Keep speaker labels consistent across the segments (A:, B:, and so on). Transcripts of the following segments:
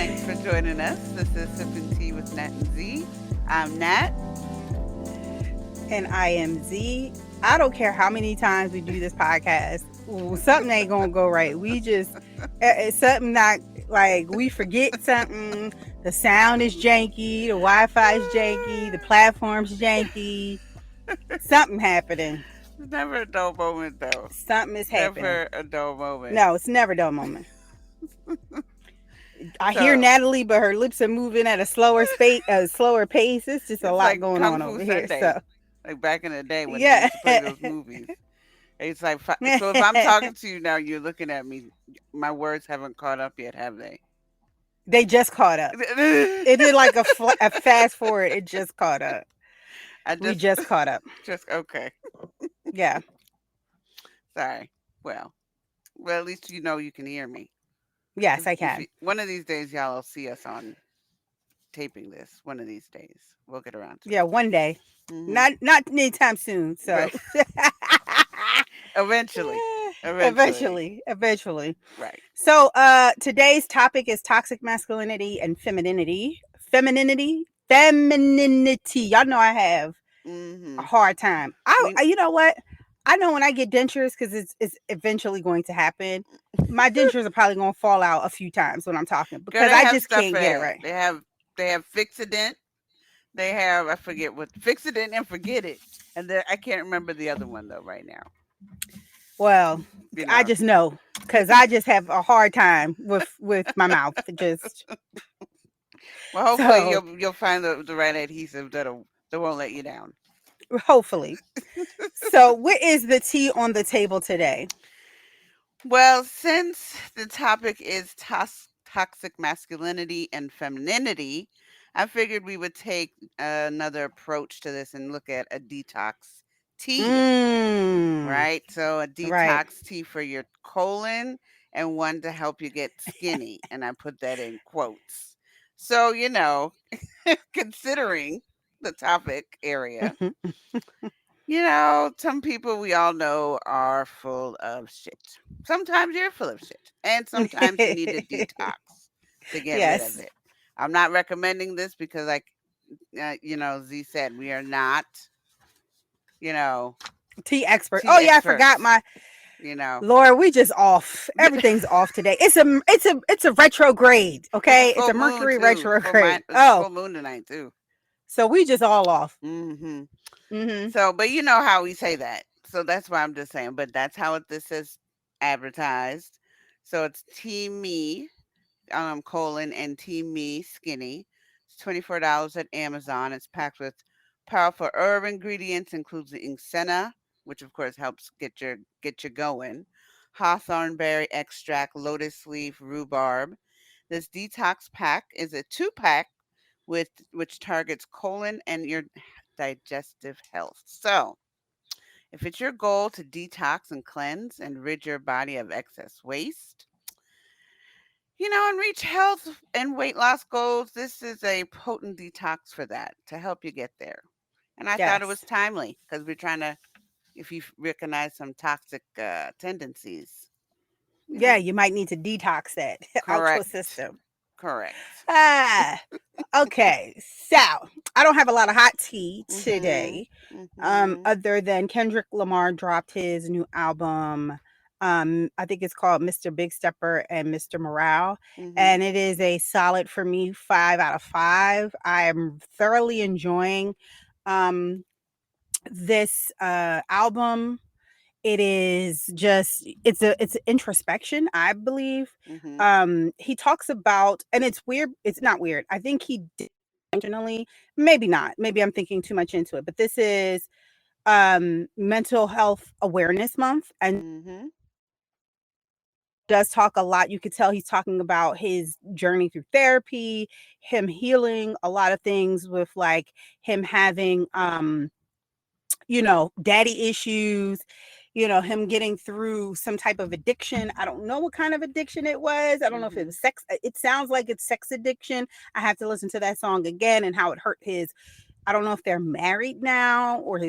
A: Thanks for joining us. This is Sipping Tea with Nat and Z. I'm Nat.
B: And I am Z. I don't care how many times we do this podcast. Something ain't gonna go right. We just it's something not like we forget something. The sound is janky. The Wi-Fi is janky. The platform's janky. Something happening.
A: It's never a dull moment, though.
B: Something is happening.
A: Never a dull moment.
B: No, it's never a dull moment. I hear
A: So
B: Natalie, but her lips are moving at a slower pace. It's just a
A: it's
B: lot
A: like
B: going
A: Kung
B: on
A: Fu
B: over here.
A: Sunday,
B: So
A: like back in the day when they
B: yeah,
A: used to play those movies. It's like so. If I'm talking to you now, you're looking at me. My words haven't caught up yet, have they?
B: they just caught up. It did like a fast forward. It just caught up.
A: I
B: We
A: just,
B: just caught up.
A: just okay.
B: Yeah.
A: Sorry. Well, well, at least you know you can hear me.
B: Yes, I
A: If
B: can.
A: one of these days y'all will see us on taping this. One of these days we'll get around to
B: Yeah,
A: it.
B: one day.
A: Hmm.
B: Not anytime soon. So
A: Right. Eventually. Eventually.
B: eventually.
A: Right.
B: So today's topic is toxic masculinity and femininity. Femininity. Y'all know I have a
A: Hmm.
B: hard time.
A: We
B: You know what? I know when I get dentures because it's eventually going to happen. My dentures are probably going to fall out a few times when I'm talking
A: girl,
B: because
A: they
B: I
A: have
B: just
A: stuff
B: can't
A: for
B: get it
A: that.
B: right.
A: They have Fixident. They have I forget what Fixident and Forget It. And I can't remember the other one though right now.
B: Well,
A: You
B: I
A: know.
B: just know because I just have a hard time with my mouth. Just
A: Well, hopefully
B: so
A: you'll find the right adhesive that won't let you down.
B: hopefully. So what is the tea on the table today?
A: Well, since the topic is toxic masculinity and femininity, I figured we would take another approach to this and look at a detox tea,
B: Mmm.
A: right? So, a
B: Right.
A: detox tea for your colon and one to help you get skinny. And I put that in quotes. So, considering the topic area, some people we all know are full of shit. Sometimes you're full of shit, and sometimes you need a detox to get rid of
B: Yes.
A: it. I'm not recommending this because, like, Z said, we are not, you know,
B: Tea expert.
A: tea
B: Oh yeah, I forgot
A: experts.
B: my
A: You know,
B: Lord. We just off. Everything's off today. It's a retrograde.
A: it's a
B: Okay, it's
A: full
B: a
A: moon
B: Mercury
A: too.
B: retrograde.
A: It's a
B: Oh,
A: full moon tonight too.
B: so we just all off.
A: Hmm.
B: Mm-hmm.
A: So, but you know how we say that. So that's why I'm just saying. But that's how this is advertised. So it's Team Me colon and Team Me Skinny. It's $24 at Amazon. It's packed with powerful herb ingredients, including senna, which of course helps get you going, hawthorn berry extract, lotus leaf, rhubarb. This detox pack is a two-pack with which targets colon and your digestive health. So, if it's your goal to detox and cleanse and rid your body of excess waste, and reach health and weight loss goals, this is a potent detox for that to help you get there. And I thought it was
B: Yes.
A: timely because we're trying to, if you recognize some toxic tendencies, you
B: Yeah,
A: know,
B: you might need to detox that out your
A: correct,
B: system.
A: correct.
B: Ah, okay. So I don't have a lot of hot tea
A: Mhm,
B: today.
A: mhm,
B: Other than Kendrick Lamar dropped his new album. I think it's called Mr. Big Stepper and Mr. Morale.
A: mhm,
B: And it is a solid for me 5 out of 5. I am thoroughly enjoying um this album. It is just it's introspection, I believe.
A: mhm,
B: He talks about, and it's weird, it's not weird, I think he did intentionally, maybe not, maybe I'm thinking too much into it, but this is mental health awareness month, and
A: mhm,
B: does talk a lot. You could tell he's talking about his journey through therapy, him healing a lot of things with like him having daddy issues, him getting through some type of addiction. I don't know what kind of addiction it was. I don't know if it
A: mhm,
B: was sex. It sounds like it's sex addiction. I have to listen to that song again and how it hurt his. I don't know if they're married now or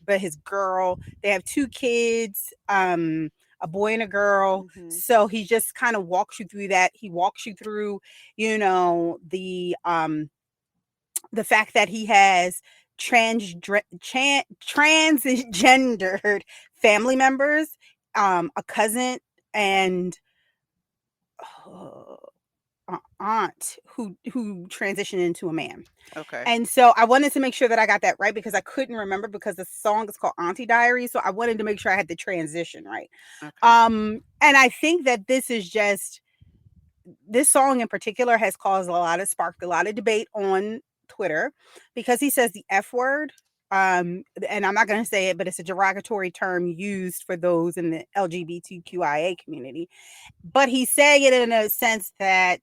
B: but his girl. They have 2 kids. a boy and a girl.
A: Mhm.
B: So he just kind of walks you through that. He walks you through, the fact that he has transgendered family members, a cousin, and uh, aunt who transitioned into a man.
A: Okay.
B: And so I wanted to make sure that I got that right because I couldn't remember because the song is called Auntie Diary. So I wanted to make sure I had the transition right.
A: Okay.
B: And I think that this song in particular has sparked a lot of debate on Twitter because he says the F word. And I'm not going to say it, but it's a derogatory term used for those in the LGBTQIA community. But he's saying it in a sense that,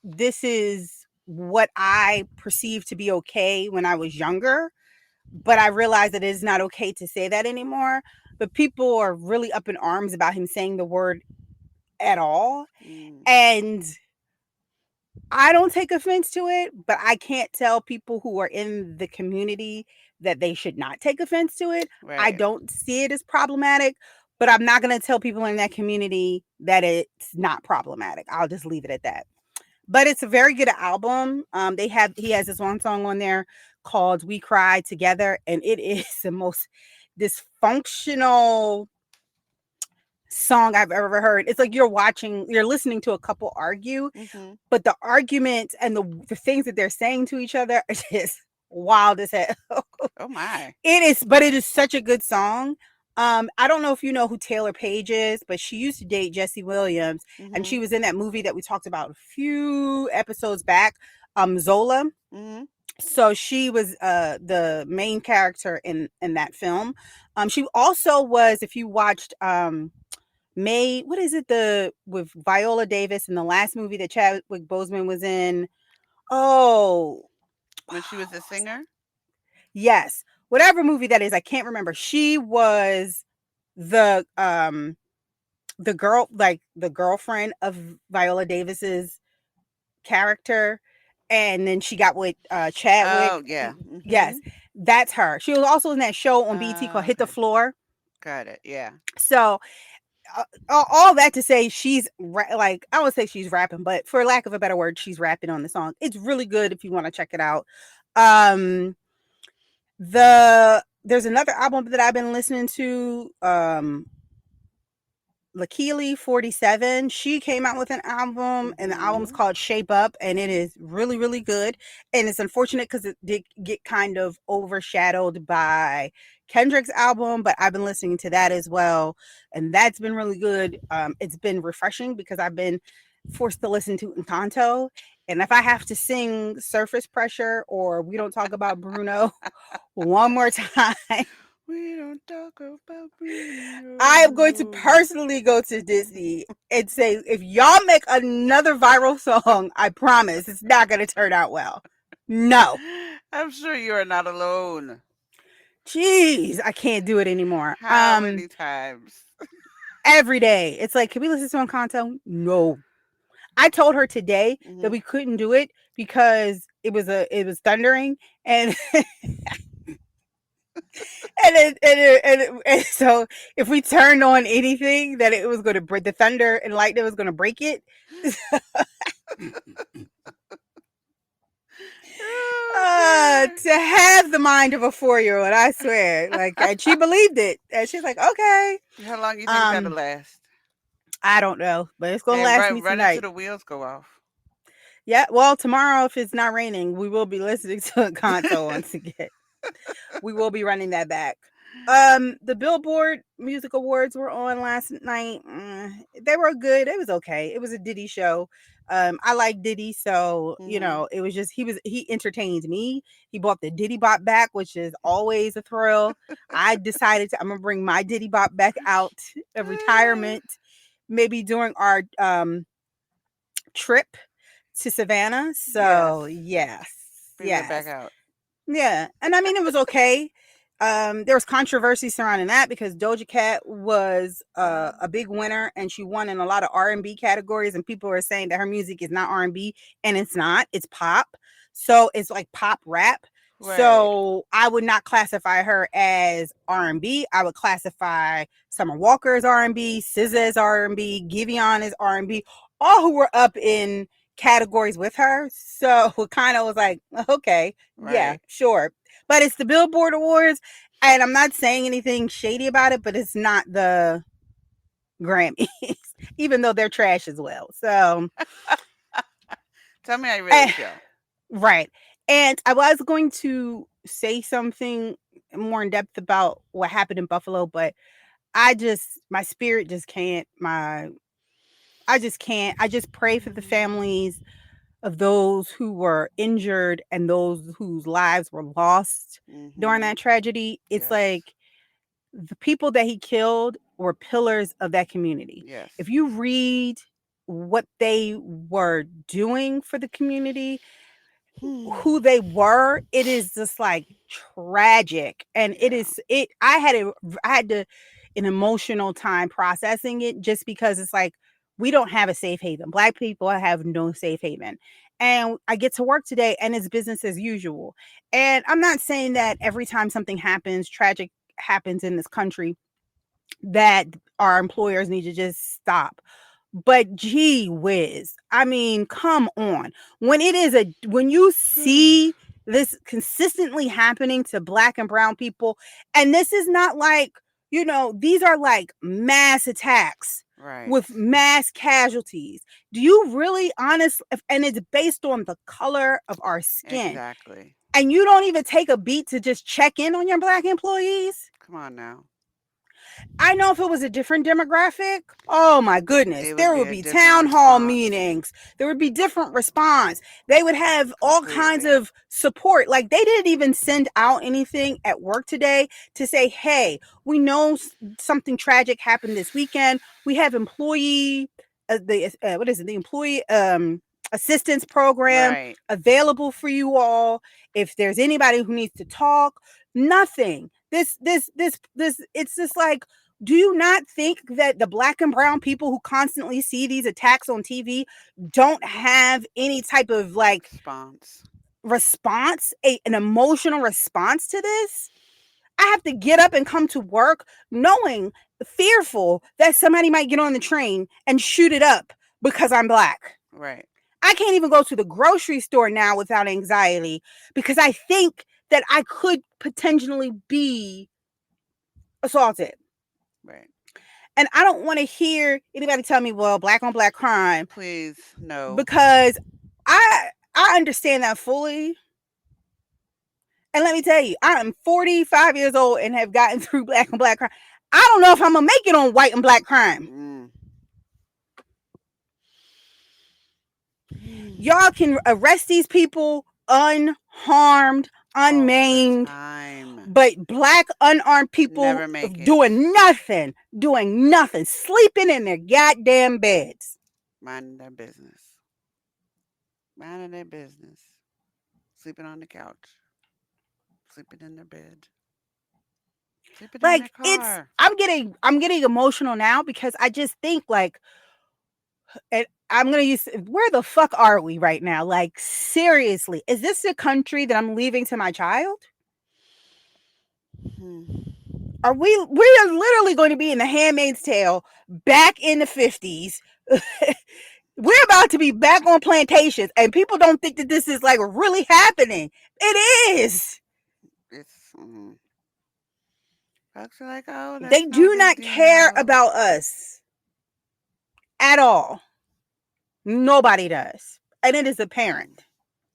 B: this is what I perceived to be okay when I was younger, but I realized that it is not okay to say that anymore. But people are really up in arms about him saying the word at all.
A: Mm.
B: And I don't take offense to it, but I can't tell people who are in the community that they should not take offense to it. I
A: Right.
B: don't see it as problematic, but I'm not going to tell people in that community that it's not problematic. I'll just leave it at that. But it's a very good album. He has this one song on there called "We Cry Together," and it is the most dysfunctional song I've ever heard. It's like you're listening to a couple argue,
A: Mhm.
B: but the arguments and the things that they're saying to each other are just wild as hell.
A: Oh my.
B: But it is such a good song. I don't know if you know who Taylor Page is, but she used to date Jesse Williams, and she
A: Mhm.
B: was in that movie that we talked about a few episodes back, Zola.
A: Mhm.
B: So she was the main character in that film. She also was, if you watched May, what is it, the with Viola Davis in the last movie that Chadwick Boseman was in? Oh,
A: When she was a
B: what was that?
A: singer.
B: Yes, whatever movie that is, I can't remember. She was the the girlfriend of Viola Davis's character, and then she got with Chadwick.
A: Oh yeah. Mhm.
B: Yes, that's her. She was also in that show on BT called Hit the
A: Okay.
B: Floor.
A: Got it. Yeah.
B: So all that to say, like, I would say she's rapping, but for lack of a better word, she's rapping on the song. It's really good if you want to check it out. Um, there's another album that I've been listening to. Lakili 47, she came out with an album, and the album's
A: Mhm.
B: called Shape Up, and it is really, really good. And it's unfortunate because it did get kind of overshadowed by Kendrick's album, but I've been listening to that as well, and that's been really good. It's been refreshing because I've been forced to listen to Encanto, and if I have to sing Surface Pressure or We Don't Talk About Bruno one more time,
A: We don't talk about
B: I am going to
A: Bruno.
B: personally go to Disney and say, if y'all make another viral song, I promise it's not going to turn out well. No.
A: I'm sure you are not alone.
B: Jeez, I can't do it anymore.
A: How many times?
B: Every day. It's like, can we listen to Encanto? No. I told her today that
A: Mhm.
B: we couldn't do it because it was thundering, and and so if we turned on anything, that it was going to break the thunder and lightning was going to break it.
A: Oh dear.
B: To have the mind of a 4-year-old, I swear. Like, and she believed it. And she's like, okay.
A: How long you think that'll
B: Um,
A: last?
B: I don't know, but it's gonna
A: Hey,
B: last me
A: run until
B: tonight.
A: the wheels go off.
B: Yeah, well, tomorrow, if it's not raining, we will be listening to Encanto once again. We will be running that back. The Billboard Music Awards were on last night. They were good. It was okay. It was a Diddy show. I like Diddy, so
A: Mhm.
B: it was just he entertained me. He brought the Diddy Bop back, which is always a thrill. I decided I'm gonna bring my Diddy Bop back out of retirement, maybe during our trip to Savannah. So
A: Yes.
B: yes,
A: Bring that back
B: yes.
A: out.
B: Yeah, and I mean it was okay. There was controversy surrounding that because Doja Cat was a big winner, and she won in a lot of R&B categories, and people are saying that her music is not R&B, and it's not. It's pop, so it's like pop rap.
A: Right.
B: So I would not classify her as R&B. I would classify Summer Walker as R&B, SZA as R&B, Giveon as R&B, all who were up in categories with her. So it kind of was like, okay, yeah,
A: Right.
B: sure. But it's the Billboard Awards, and I'm not saying anything shady about it, but it's not the Grammys, even though they're trash as well. So,
A: Tell me how you really
B: eh,
A: feel.
B: right. And I was going to say something more in depth about what happened in Buffalo, but my spirit just can't. I just can't. I just pray for the families of those who were injured and those whose lives were lost during
A: Mm-hmm.
B: that tragedy. It's
A: Yes.
B: like the people that he killed were pillars of that community.
A: Yes.
B: If you read what they were doing for the community,
A: Hmm.
B: who they were, it is just like tragic. And it
A: Yeah.
B: is it I had to an emotional time processing it, just because it's like we don't have a safe haven. Black people have no safe haven. And I get to work today and it's business as usual. And I'm not saying that every time something happens, tragic happens in this country, that our employers need to just stop. But gee whiz, I mean, come on. When you see this consistently happening to black and brown people, and this is not like, these are like mass attacks
A: Right.
B: with mass casualties. Do you really honest and it's based on the color of our skin.
A: Exactly.
B: And you don't even take a beat to just check in on your black employees?
A: Come on now.
B: I know if it was a different demographic, oh my goodness,
A: It would
B: there
A: be
B: would
A: a
B: be
A: different
B: town hall
A: response.
B: meetings. There would be different response. They would have all kinds
A: Completely.
B: of support. Like they didn't even send out anything at work today to say, "Hey, we know something tragic happened this weekend. We have employee the what is it? The employee assistance program
A: Right.
B: available for you all. If there's anybody who needs to talk, nothing. This it's just like, do you not think that the black and brown people who constantly see these attacks on TV don't have any type of like
A: Response.
B: response, an emotional response to this? I have to get up and come to work knowing, fearful that somebody might get on the train and shoot it up because I'm black.
A: Right.
B: I can't even go to the grocery store now without anxiety because I think that I could potentially be assaulted.
A: Right.
B: And I don't want to hear anybody tell me, well, black on black crime,
A: Please, no.
B: because I understand that fully. And let me tell you, I am 45 years old and have gotten through black on black crime. I don't know if I'm gonna make it on white and black crime.
A: Mm.
B: Y'all can arrest these people unharmed,
A: All the
B: unmaimed,
A: time.
B: but black unarmed people
A: Never make it.
B: doing nothing, sleeping in their goddamn beds.
A: Minding their business. Minding their business. Sleeping on the couch. Sleeping in their bed. Sleeping in their
B: Like it's
A: car.
B: I'm getting emotional now because I just think like, and I'm gonna use, where the fuck are we right now? Like seriously, is this the country that I'm leaving to my child?
A: Hmm.
B: We are literally going to be in the Handmaid's Tale back in the 50s. We're about to be back on plantations, and people don't think that this is like really happening. It is.
A: It's. Folks are like, oh,
B: They
A: that's no
B: do
A: big
B: not care
A: deal.
B: about us at all. Nobody does. And it is
A: Mm.
B: apparent.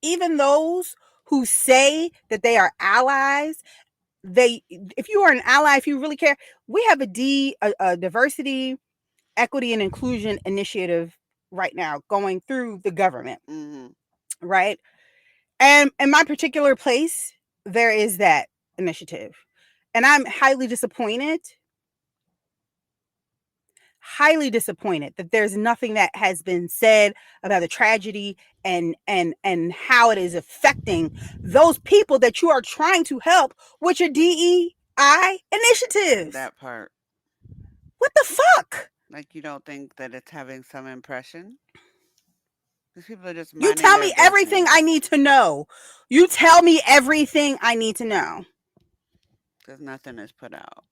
B: Even those who say that they are allies, if you are an ally, if you really care, we have a diversity, equity, and inclusion initiative right now going through the government,
A: Mm-hmm.
B: right? And in my particular place, there is that initiative. And I'm highly disappointed that there's nothing that has been said about the tragedy and how it is affecting those people that you are trying to help with your DEI initiatives.
A: That part.
B: What the fuck?
A: Like, you don't think that it's having some impression? These people are just
B: You
A: minding
B: tell
A: their
B: me everything I
A: business
B: need to know. You tell me everything I need to know.
A: because nothing is put out.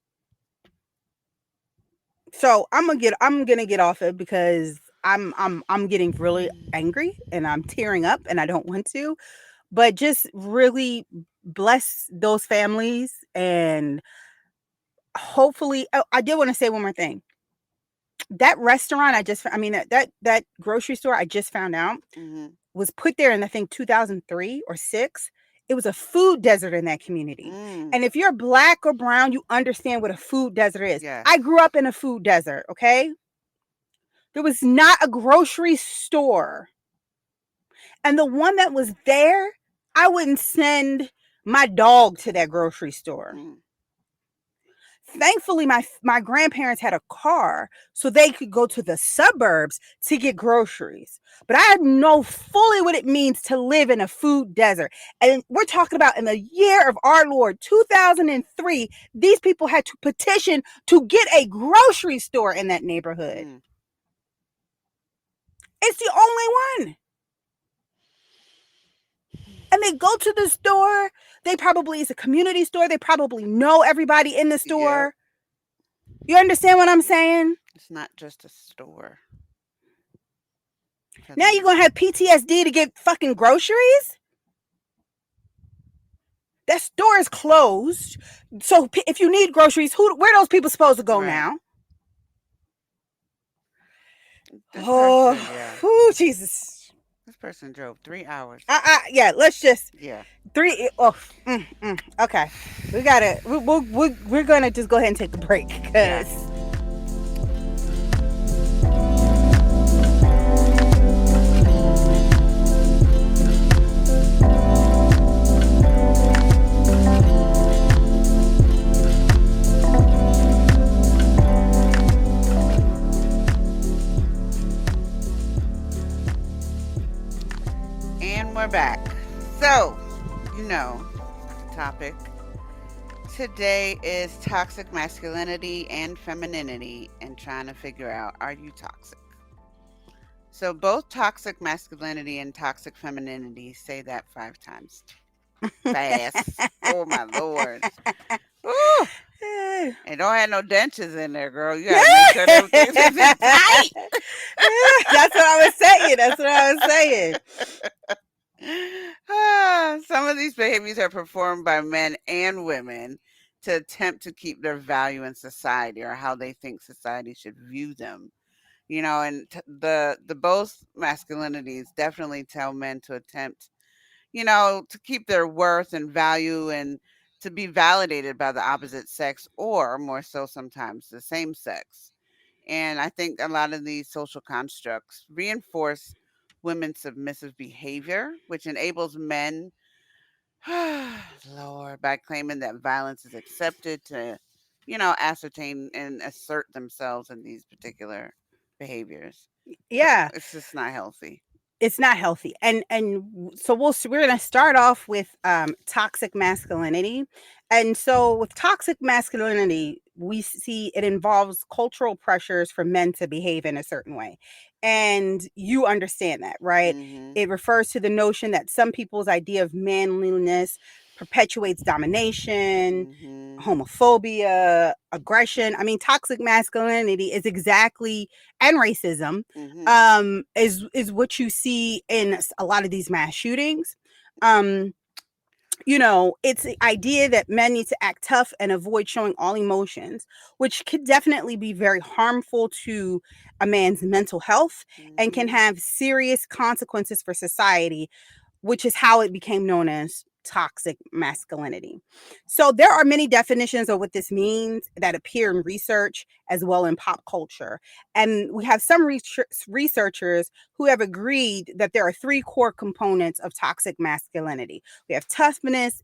B: So I'm gonna get off it because I'm getting really angry and I'm tearing up and I don't want to. But just really bless those families and hopefully. Oh, I did want to say one more thing. That restaurant I mean that grocery store I just found out
A: Mm-hmm.
B: was put there in I think 2003 or 6. It was a food desert in that community.
A: Mm.
B: And if you're black or brown, you understand what a food desert is. I
A: Yes.
B: grew up in a food desert, okay? There was not a grocery store. And the one that was there, I wouldn't send my dog to that grocery store.
A: Mm.
B: Thankfully, my grandparents had a car so they could go to the suburbs to get groceries. But I know fully what it means to live in a food desert. And we're talking about in the year of our Lord, 2003, these people had to petition to get a grocery store in that neighborhood.
A: Mm.
B: It's the only one. And they go to the store. They probably, it's a community store. They probably know everybody in the
A: Yep.
B: store. You understand what I'm saying?
A: It's not just a store. For
B: Now you're going to have PTSD to get fucking groceries? That store is closed. So if you need groceries, where are those people supposed to go
A: right.
B: now?
A: This person, yeah.
B: Oh, Jesus.
A: This person drove 3 hours.
B: Yeah, let's just
A: Yeah.
B: okay. We gotta. We're gonna just go ahead and take a break because.
A: Yes. And we're back. So, you know, the topic today is toxic masculinity and femininity and trying to figure out, are you toxic? So, both toxic masculinity and toxic femininity, say that 5 times fast. Oh, my Lord. Ooh. And don't have no dentures in there, girl. You got to make sure everything's in tight.
B: That's what I was saying. That's what I was saying.
A: Some of these behaviors are performed by men and women to attempt to keep their value in society or how they think society should view them. You know, and the both masculinities definitely tell men to attempt, you know, to keep their worth and value and to be validated by the opposite sex or more so sometimes the same sex. And I think a lot of these social constructs reinforce women's submissive behavior, which enables men, Lord, by claiming that violence is accepted to, you know, ascertain and assert themselves in these particular behaviors. So
B: Yeah,
A: it's just not healthy.
B: it's not healthy. And so we're going to start off with toxic masculinity. And so with toxic masculinity, we see it involves cultural pressures for men to behave in a certain way. And you understand that, right?
A: Mm-hmm.
B: It refers to the notion that some people's idea of manliness perpetuates domination,
A: Mm-hmm.
B: homophobia, aggression. I mean, toxic masculinity is exactly, and racism
A: Mm-hmm.
B: is what you see in a lot of these mass shootings. Um, you know, it's the idea that men need to act tough and avoid showing all emotions, which could definitely be very harmful to a man's mental health and can
A: Mm-hmm.
B: have serious consequences for society, which is how it became known as toxic masculinity. So there are many definitions of what this means that appear in research as well in pop culture. And we have some researchers who have agreed that there are three core components of toxic masculinity. We have toughness,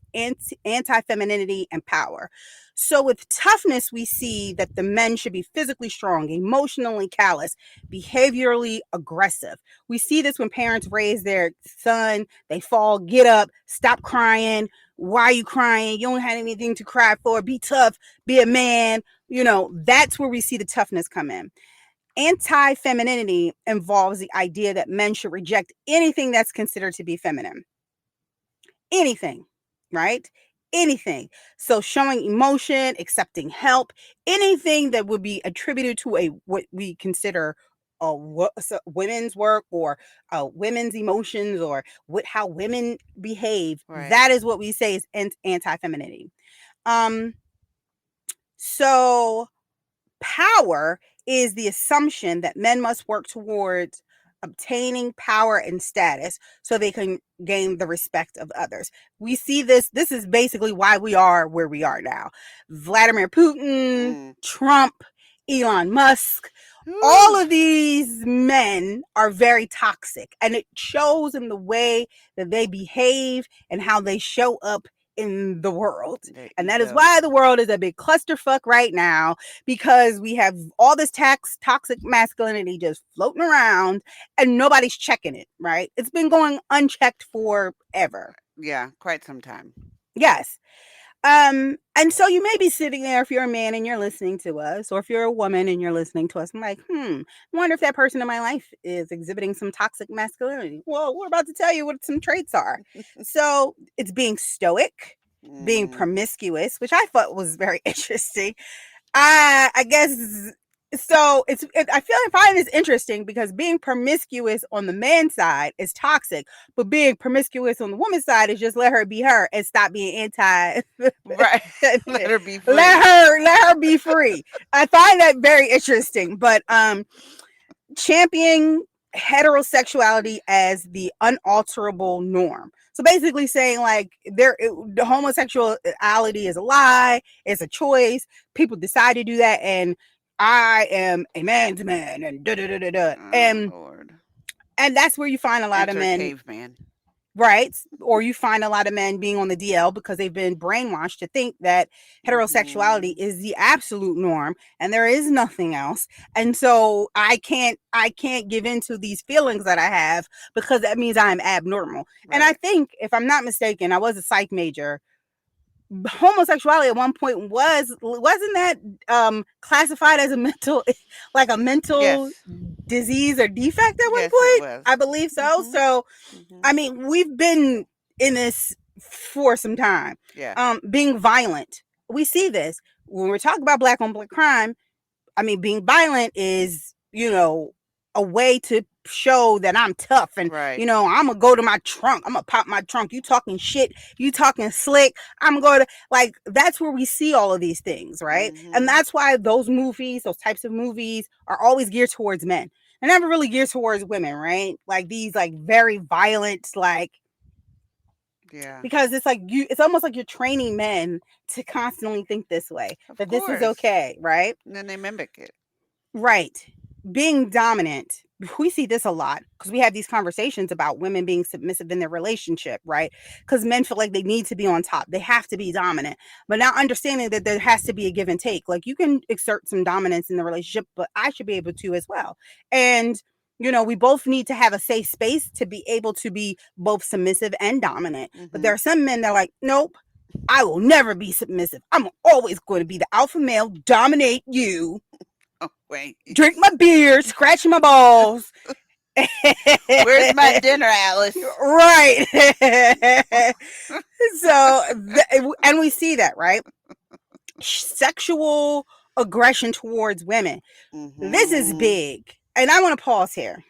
B: anti-femininity, and power. So with toughness, we see that the men should be physically strong, emotionally callous, behaviorally aggressive. We see this when parents raise their son, they fall, get up, stop crying. Why are you crying? You don't have anything to cry for. Be tough, be a man. You know, that's where we see the toughness come in. Anti femininity involves the idea that men should reject anything that's considered to be feminine. Anything, right? Anything. So showing emotion, accepting help, anything that would be attributed to a what we consider women's work or women's emotions or how women behave.
A: Right.
B: That is what we say is anti femininity. Um, so power is the assumption that men must work towards obtaining power and status so they can gain the respect of others. We see this. This is basically why we are where we are now. Vladimir Putin,
A: Mm.
B: Trump, Elon Musk, all
A: Whew.
B: of these men are very toxic, and it shows in the way that they behave and how they show up in the world.
A: The
B: And that is
A: ego.
B: why the world is a big clusterfuck right now, because we have all this toxic masculinity just floating around and nobody's checking it, right? It's been going unchecked forever.
A: Yeah, quite some time.
B: Yes. And so you may be sitting there if you're a man and you're listening to us, or if you're a woman and you're listening to us, I'm like, I wonder if that person in my life is exhibiting some toxic masculinity. Well, we're about to tell you what some traits are. So it's being stoic, being
A: Mm.
B: promiscuous, which I thought was very interesting. I guess so. I find this interesting because being promiscuous on the man side is toxic, but being promiscuous on the woman's side is just let her be her and stop being anti.
A: Right. Let her be
B: let
A: free.
B: her be free. I find that very interesting. But championing heterosexuality as the unalterable norm. So basically saying like the homosexuality is a lie, it's a choice. People decide to do that, and I am a man's man, and da da da da da.
A: Oh Lord.
B: And that's where you find a lot of
A: Enter
B: men,
A: caveman.
B: right? Or you find a lot of men being on the DL because they've been brainwashed to think that heterosexuality
A: Mhm.
B: is the absolute norm and there is nothing else. And so I can't give into these feelings that I have because that means I'm abnormal. And I
A: Right.
B: think, if I'm not mistaken, I was a psych major. Homosexuality at one point wasn't that classified as a mental like a mental
A: Yes.
B: disease or defect at one
A: Yes, it
B: point?
A: was.
B: I believe so.
A: Mhm.
B: So
A: Mhm.
B: I mean, we've been in this for some time.
A: Yeah.
B: Being violent. We see this when we're talking about black on black crime. I mean, being violent is, a way to show that I'm tough and,
A: Right.
B: I'm going to go to my trunk. I'm going to pop my trunk. You talking shit. You talking slick. I'm going to, like, that's where we see all of these things, right? And
A: Mhm.
B: that's why those types of movies are always geared towards men. They're never really geared towards women, right? Like these, like, very violent, like,
A: Yeah.
B: because it's almost like you're training men to constantly think this way,
A: Of
B: that this is
A: course.
B: okay, right?
A: And then they mimic it.
B: Right. Being dominant. We see this a lot because we have these conversations about women being submissive in their relationship, right? Because men feel like they need to be on top. They have to be dominant. But now understanding that there has to be a give and take. Like you can exert some dominance in the relationship, but I should be able to as well. And we both need to have a safe space to be able to be both submissive and dominant. But there
A: Mhm.
B: are some men that are like, nope, I will never be submissive. I'm always going to be the alpha male, dominate you,
A: Oh wait.
B: drink my beer, scratch my balls.
A: Where's my dinner, Alice?
B: Right. So, and we see that, right? Sexual aggression towards women. This is
A: Mhm.
B: big. And I want to pause here.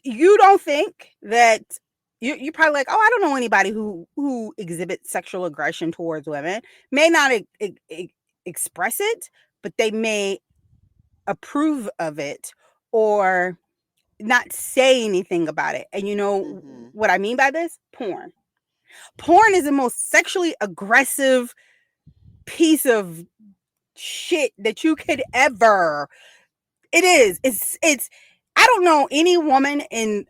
B: You don't think that you probably like, oh, I don't know anybody who exhibits sexual aggression towards women. May not express it, but they may approve of it or not say anything about it. And you know
A: Mhm.
B: what I mean by this? Porn. Porn is the most sexually aggressive piece of shit that you could ever. It is. It's I don't know any woman in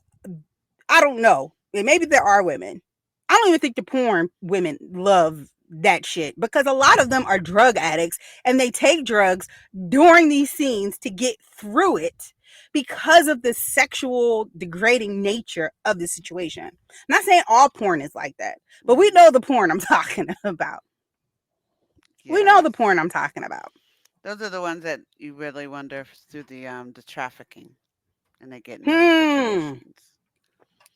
B: I don't know. Maybe there are women. I don't even think the porn women love that shit because a lot of them are drug addicts and they take drugs during these scenes to get through it because of the sexual degrading nature of the situation. I'm not saying all porn is like that, but we
A: Mhm.
B: know the porn I'm talking about. We know
A: Yes.
B: the porn I'm talking about.
A: Those are the ones that you really wonder if it's through the trafficking and they get in those
B: Hmm.
A: situations,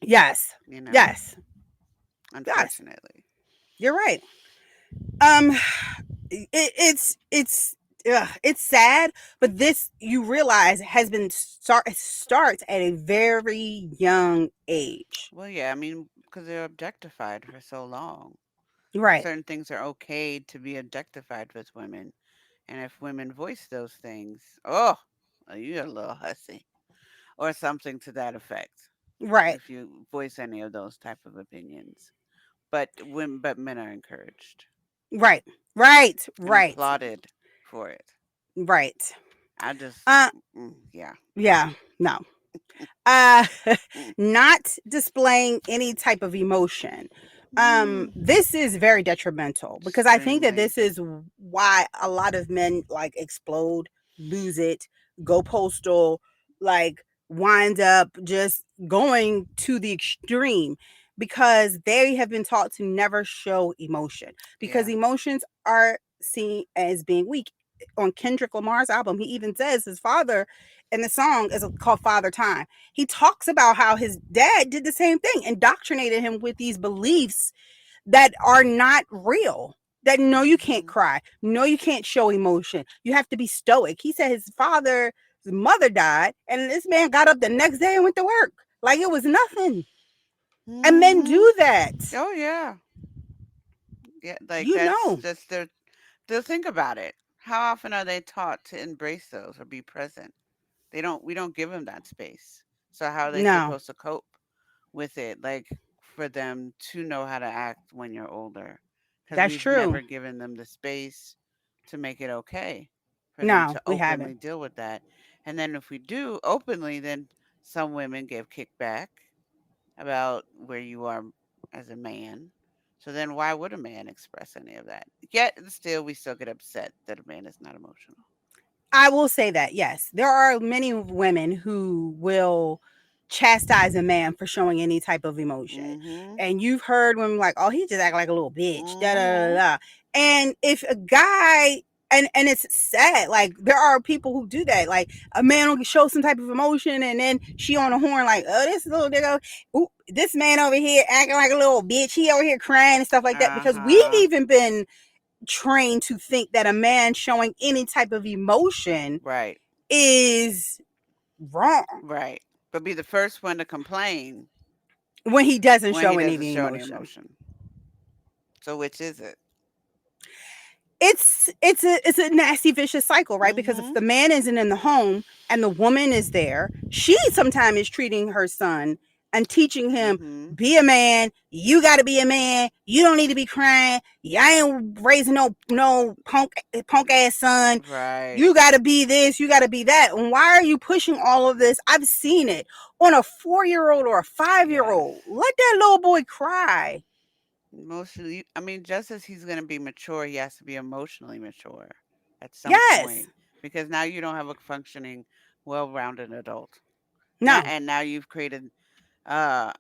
B: Yes.
A: you know,
B: Yes. Yes.
A: unfortunately.
B: You're right. Um, it's sad, but this you realize has been starts at a very young age.
A: Well, yeah, I mean, because they're objectified for so long.
B: Right.
A: Certain things are okay to be objectified with women. And if women voice those things, oh, you're a little hussy or something to that effect.
B: Right.
A: If you voice any of those type of opinions, but men are encouraged
B: Right. Right.
A: and
B: Right.
A: applauded for it.
B: Right.
A: I just,
B: Uh
A: yeah,
B: yeah. No. Uh
A: mm,
B: not displaying any type of emotion.
A: mm,
B: This is very detrimental because I think that
A: extremely.
B: this is why a lot of men like explode, lose it, go postal, like wind up just going to the extreme because they have been taught to never show emotion because
A: Yeah.
B: emotions are seen as being weak. On Kendrick Lamar's album, he even says his father in the song is called Father Time. He talks about how his dad did the same thing, indoctrinated him with these beliefs that are not real. That no, you can't
A: Hmm.
B: cry. No, you can't show emotion. You have to be stoic. He said his mother died, and this man got up the next day and went to work like it was nothing. And men
A: Hmm.
B: do that.
A: Oh yeah. Yeah. Like
B: You
A: that's
B: know.
A: just their. They'll think about it. How often are they taught to embrace those or be present? They don't. We don't give them that space. So how are they
B: No,
A: supposed to cope with it? Like for them to know how to act when you're older, because
B: that's
A: we've
B: true.
A: never given them the space to make it okay for them
B: No,
A: to
B: we haven't.
A: openly deal with that. And then if we do openly, then some women give kickback about where you are as a man. So then why would a man express any of that? Yet still we still get upset that a man is not emotional.
B: I will say that, yes. There are many women who will chastise a man for showing any type of emotion.
A: Mhm.
B: And you've heard women like, oh, he just act like a little bitch. Da da da
A: Mhm.
B: da. And if a guy and it's sad, like there are people who do that. Like a man will show some type of emotion and then she on the horn, like, oh, this little nigga, ooh, this man over here acting like a little bitch. He over here crying and stuff like that. Because we've
A: Uh-huh.
B: even been trained to think that a man showing any type of emotion
A: Right.
B: is wrong
A: Right. But be the first one to complain
B: when he doesn't
A: when he
B: show any
A: doesn't show any
B: emotion.
A: emotion. So which is it?
B: It's a nasty vicious cycle, right? Because if
A: Mhm.
B: the man isn't in the home and the woman is there, she sometimes is treating her son and teaching him,
A: Mhm.
B: be a man, you got to be a man, you don't need to be crying, I ain't raising no punk ass son,
A: Right.
B: you got to be this, you got to be that. And why are you pushing all of this? I've seen it on a 4-year old or a 5-year
A: Yes.
B: old. Let that little boy cry.
A: Emotionally, I mean, just as he's going to be mature, he has to be emotionally mature at some
B: Yes.
A: point because now you don't have a functioning, well-rounded adult. Now
B: No.
A: and now you've created uh,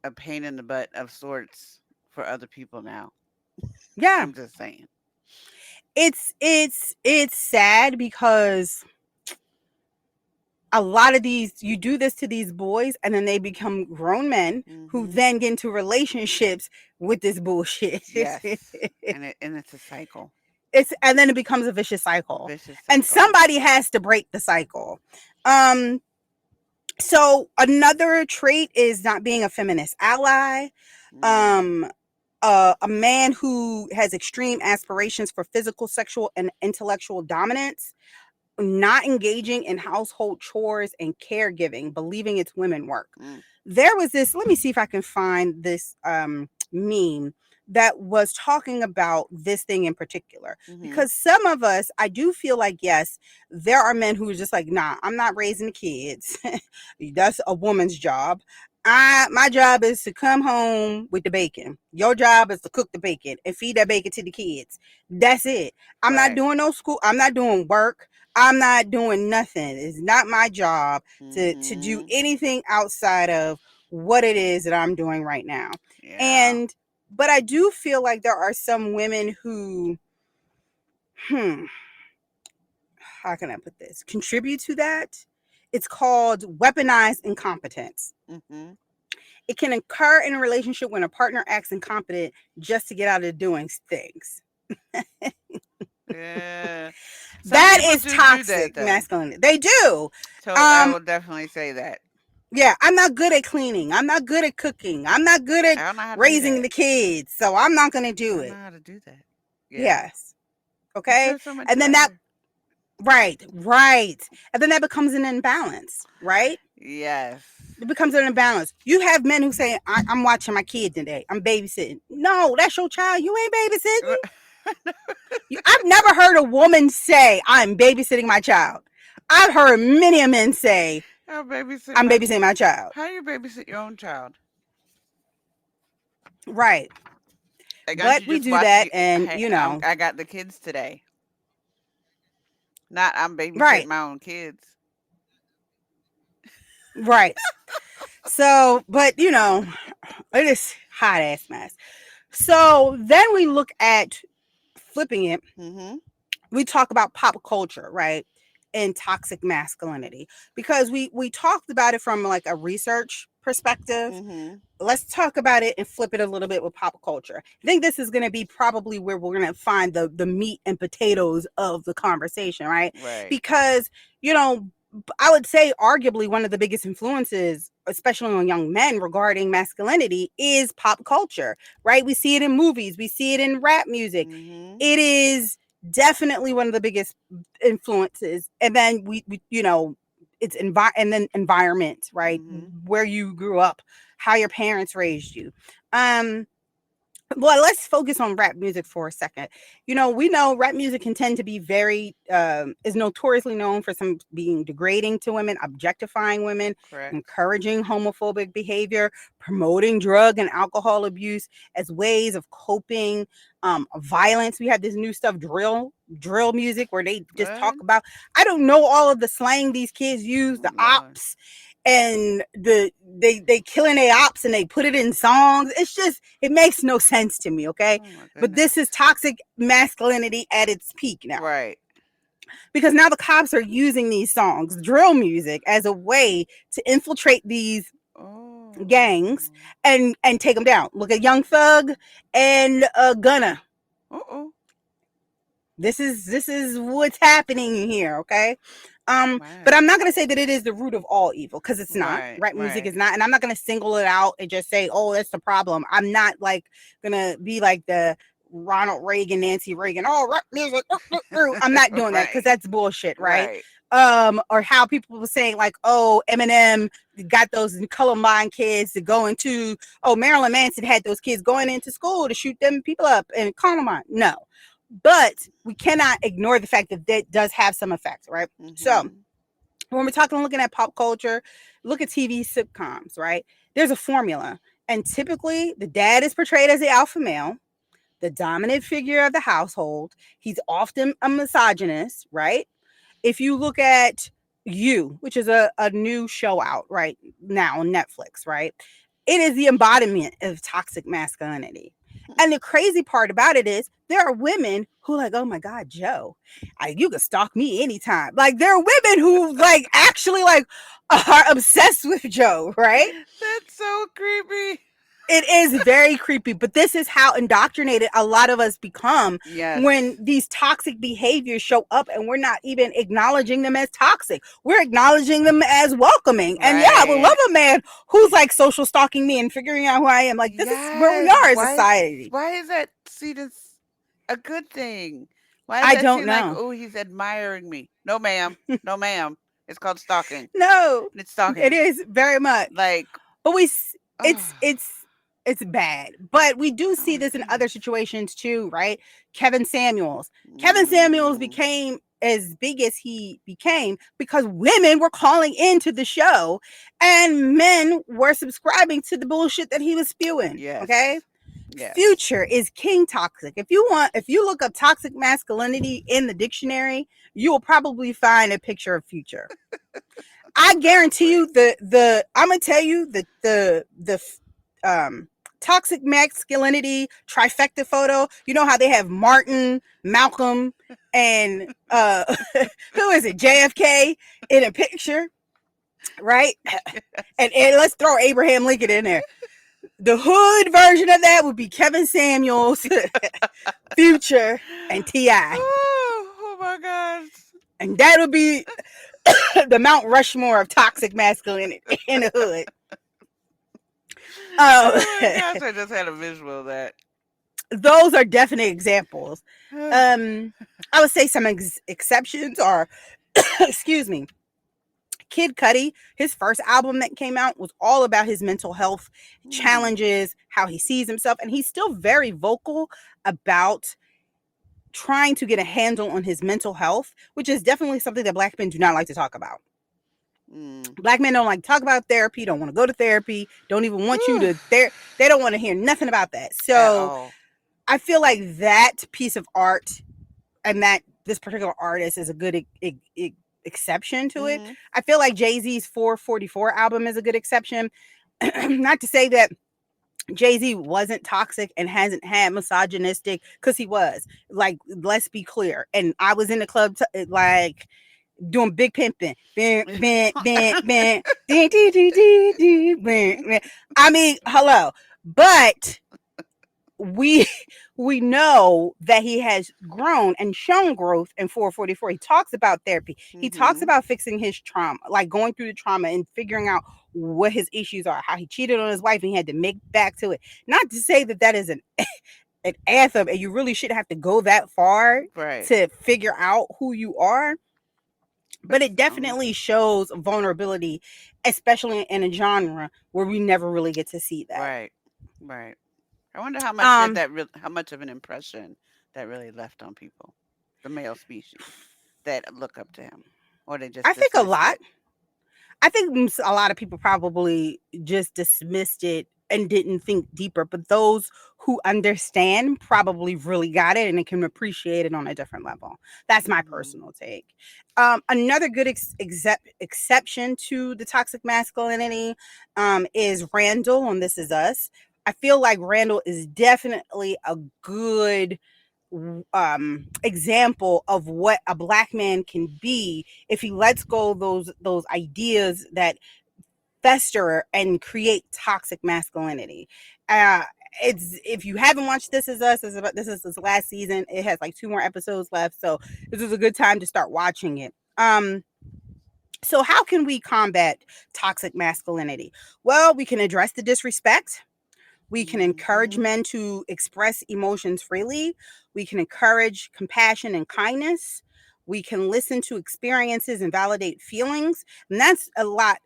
A: a pain in the butt of sorts for other people now.
B: Yeah.
A: I'm just saying.
B: It's sad because a lot of these you do this to these boys and then they become grown men who
A: Mhm.
B: then get into relationships with this bullshit.
A: Yes. And it's a cycle.
B: It's and then it becomes a vicious cycle.
A: Vicious
B: And
A: cycle.
B: somebody has to break the cycle. Um so another trait is not being a feminist ally.
A: Mm.
B: Um a man who has extreme aspirations for physical, sexual, and intellectual dominance, not engaging in household chores and caregiving, believing it's women work.
A: Mm.
B: There was this, let me see if I can find this meme that was talking about this thing in particular.
A: Mhm.
B: Because some of us, I do feel like, yes, there are men who are just like, nah, I'm not raising the kids. That's a woman's job. My job is to come home with the bacon. Your job is to cook the bacon and feed that bacon to the kids. That's it. I'm not
A: Right.
B: doing no school. I'm not doing work. I'm not doing nothing. It's not my job to do
A: Mhm.
B: anything outside of what it is that I'm doing right now.
A: Yeah.
B: And but I do feel like there are some women who hmm how can I put this? Contribute to that. It's called weaponized incompetence.
A: Mhm.
B: It can occur in a relationship when a partner acts incompetent just to get out of doing things.
A: Yeah. Some
B: That
A: people
B: is
A: do that
B: toxic
A: though.
B: masculinity. They do.
A: So I
B: Um,
A: will definitely say that.
B: yeah, I'm not good at cleaning. I'm not good at cooking. I'm not good at
A: I don't know how to do
B: raising
A: that.
B: the kids. So I'm not going to
A: I
B: do
A: don't know
B: it.
A: how to do that. Yeah.
B: Yes.
A: But
B: Okay.
A: you're so much
B: And then that,
A: better.
B: right, right. And then that becomes an imbalance, right?
A: Yes.
B: It becomes an imbalance. You have men who say, I'm watching my kid today. I'm babysitting. No, that's your child. You ain't babysitting. I've never heard a woman say, I'm babysitting my child. I've heard many a men say,
A: I'll babysit
B: I'm
A: my.
B: babysitting my child.
A: How do you babysit your own child?
B: Right.
A: Like, aren't
B: But
A: you
B: we
A: just
B: do
A: watching
B: that.
A: you?
B: And,
A: Hey, I got the kids today. Not I'm babysitting
B: right,
A: my own kids.
B: right. So, but, it is hot ass mess. So then we look at flipping it.
A: Mhm.
B: We talk about pop culture, right? And toxic masculinity because we talked about it from like a research perspective.
A: Mhm.
B: Let's talk about it and flip it a little bit with pop culture. I think this is going to be probably where we're going to find the meat and potatoes of the conversation, right?
A: Right.
B: Because, you know, I would say arguably one of the biggest influences, especially on young men regarding masculinity, is pop culture, right? We see it in movies, we see it in rap music.
A: Mhm.
B: It is definitely one of the biggest influences. And then it's and then environment, right?
A: Mhm.
B: Where you grew up, how your parents raised you. Um, well, let's focus on rap music for a second. We know rap music can tend to be very, is notoriously known for some being degrading to women, objectifying women,
A: Correct.
B: encouraging homophobic behavior, promoting drug and alcohol abuse as ways of coping, violence. We have this new stuff, drill music, where they just
A: What?
B: talk about, I don't know all of the slang these kids use,
A: Oh
B: the
A: Lord.
B: ops and they killing their ops and they put it in songs. It's just it makes no sense to me, okay?
A: Oh my
B: But
A: goodness.
B: this is toxic masculinity at its peak now
A: Right.
B: because now the cops are using these songs, drill music, as a way to infiltrate these
A: Oh.
B: gangs and take them down. Look at Young Thug and Gunna.
A: Uh-oh.
B: This is what's happening here, okay?
A: Oh
B: But
A: my.
B: I'm not gonna say that it is the root of all evil because it's not.
A: Right.
B: Rap music
A: Right.
B: is not, and I'm not gonna single it out and just say, "Oh, that's the problem." I'm not like gonna be like the Ronald Reagan, Nancy Reagan. Oh, rap music. I'm not doing that because
A: Right.
B: that's bullshit, right?
A: Right.
B: Or how people were saying like, "Oh, Eminem got those colorblind kids to go into." Oh, Marilyn Manson had those kids going into school to shoot them people up and Columbine. No, but we cannot ignore the fact that that does have some effect, right? So
A: Mhm.
B: when we're talking, looking at pop culture, look at TV sitcoms, right? There's a formula. And typically the dad is portrayed as the alpha male, the dominant figure of the household. He's often a misogynist, right? If you look at You, which is a new show out right now on Netflix, right? It is the embodiment of toxic masculinity. And the crazy part about it is there are women who like, oh my God, Joe, you can stalk me anytime. Like there are women who like actually like are obsessed with Joe, right?
A: That's so creepy.
B: It is very creepy, but this is how indoctrinated a lot of us become when
A: Yes.
B: these toxic behaviors show up and we're not even acknowledging them as toxic. We're acknowledging them as welcoming. And yeah, I would love
A: Right.
B: a man who's like social stalking me and figuring out who I am. Like, this is where we
A: Yes.
B: are as a society.
A: Why is that seen as a good thing? Why is
B: I
A: that
B: don't
A: seen like,
B: know.
A: oh, he's admiring me? No, ma'am. No, ma'am. It's called stalking.
B: No,
A: It's
B: it
A: stalking.
B: is very much.
A: Like,
B: But
A: oh,
B: it's bad. But we do
A: oh
B: see
A: my
B: this in other
A: goodness.
B: situations too, right? Kevin Samuels. Kevin Samuels
A: Mm,
B: became as big as he became because women were calling into the show and men were subscribing to the bullshit that he was spewing. Okay?
A: yes. Yes.
B: Future is king toxic. If you look up toxic masculinity in the dictionary, you will probably find a picture of Future. I guarantee
A: Probably.
B: you the I'm gonna tell you the um toxic masculinity trifecta photo. You know how they have Martin, Malcolm, and who is it? JFK in a picture, right? And let's throw Abraham Lincoln in there. The hood version of that would be Kevin Samuels, Future, and Ti,
A: Oh my gosh.
B: and that would be the Mount Rushmore of toxic masculinity in the hood. Um,
A: Oh my gosh, I just had a visual of that.
B: those are definite examples. Um, I would say some exceptions are, excuse me, Kid Cudi. His first album that came out was all about his mental health
A: Hmm.
B: challenges, how he sees himself, and he's still very vocal about trying to get a handle on his mental health, which is definitely something that Black men do not like to talk about.
A: Mm.
B: Black men don't like to talk about therapy, don't want to go to therapy, don't even want you
A: Whew.
B: to they don't want to hear nothing about that.
A: At
B: So
A: all.
B: I feel like that piece of art and that this particular artist is a good exception to it.
A: Hmm.
B: I feel like Jay-Z's 444 album is a good exception. Not to say that Jay-Z wasn't toxic and hasn't had misogynistic, because he was. Like, let's be clear. And I was in the club like doing big pimping. Bam, bam, bam, bam. Dee, dee, dee, dee, dee, bam, bam. I mean, hello. But we we know that he has grown and shown growth in 444. He talks about therapy. He talks
A: Hmm.
B: about fixing his trauma, like going through the trauma and figuring out what his issues are, how he cheated on his wife and he had to make back to it. Not to say that that is an anthem and you really shouldn't have to go that far
A: Right.
B: to figure out who you are,
A: But
B: but it
A: um,
B: definitely shows vulnerability, especially in a genre where we never really get to see that.
A: right. Right. I wonder how much did
B: Um,
A: that how much of an impression that really left on people, the male species, that look up to him, or they just
B: I think a
A: dismissed
B: lot.
A: it.
B: I think a lot of people probably just dismissed it and didn't think deeper, but those who understand probably really got it and it can appreciate it on a different level. That's my
A: Hmm.
B: personal take. Another good exception to the toxic masculinity is Randall on This Is Us. I feel like Randall is definitely a good example of what a black man can be if he lets go of those ideas that fester and create toxic masculinity. Uh, it's if you haven't watched This Is Us, this is this last season. It has like two more episodes left, so this is a good time to start watching it. So how can we combat toxic masculinity? Well, we can address the disrespect. We can encourage
A: Hmm.
B: men to express emotions freely. We can encourage compassion and kindness. We can listen to experiences and validate feelings. And that's a lot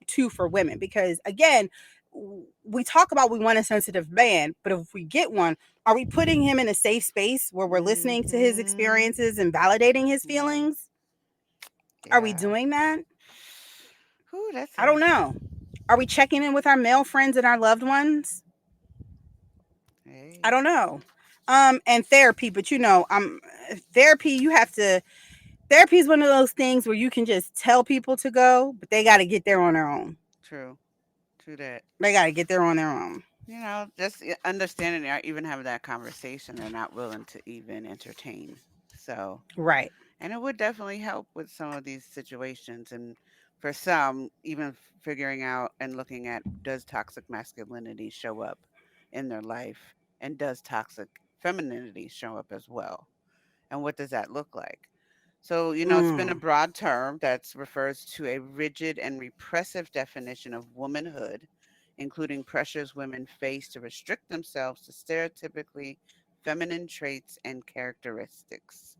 B: too for women because, again, we talk about we want a sensitive man, but if we get one, are we putting him in a safe space where we're listening to his
A: Hmm.
B: experiences and validating his
A: Hmm.
B: feelings? Are we
A: Yeah.
B: doing that?
A: Ooh, that's
B: I
A: a
B: don't know. Are we checking in with our male friends and our loved ones? I
A: hey.
B: don't know. And therapy, but therapy, you have to therapy is one of those things where you can just tell people to go, but they gotta get there on their own.
A: True. True that.
B: They gotta get there on their own.
A: Just understanding they aren't even having that conversation, they're not willing to even entertain. So,
B: Right.
A: and it would definitely help with some of these situations. And for some, even figuring out and looking at, does toxic masculinity show up in their life? And does toxic femininity show up as well? And what does that look like? So, it's been a
B: Mm.
A: broad term that refers to a rigid and repressive definition of womanhood, including pressures women face to restrict themselves to stereotypically feminine traits and characteristics.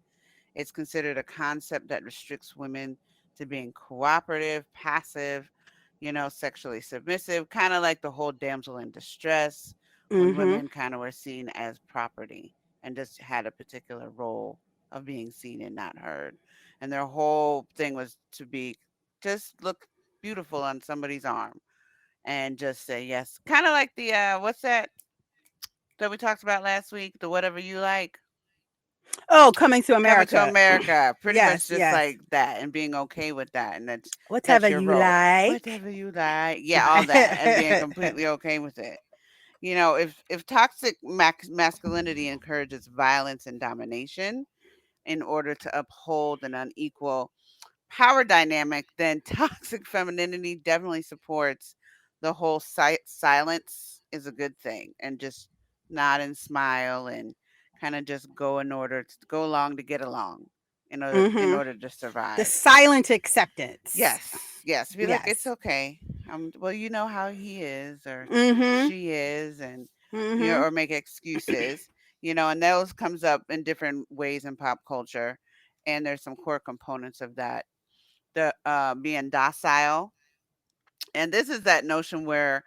A: It's considered a concept that restricts women to being cooperative, passive, sexually submissive, kind of like the whole damsel in distress, when
B: Mm-hmm.
A: women kind of were seen as property and just had a particular role of being seen and not heard. And their whole thing was to be just look beautiful on somebody's arm and just say yes. Kind of like the what's that we talked about last week, the whatever you like.
B: Oh, Coming to
A: Coming to
B: America.
A: America, pretty much
B: Yes,
A: just
B: yes.
A: like that, and being okay with that, and that's
B: Whatever
A: your
B: you
A: role.
B: like.
A: Whatever you like, yeah, all that, and being
B: Mm-hmm.
A: completely okay with it. If toxic masculinity encourages violence and domination in order to uphold an unequal power dynamic, then toxic femininity definitely supports the whole silence is a good thing, and just nod and smile and kind of just go in order to go along to get along in
B: Mhm.
A: order to
B: The
A: survive.
B: silent acceptance.
A: Yes, yes. Be like, it's
B: Yes.
A: okay. Well, you know how he is or
B: Mhm.
A: she is, and
B: Mhm.
A: or make excuses, and those comes up in different ways in pop culture, and there's some core components of that. The being docile, and this is that notion where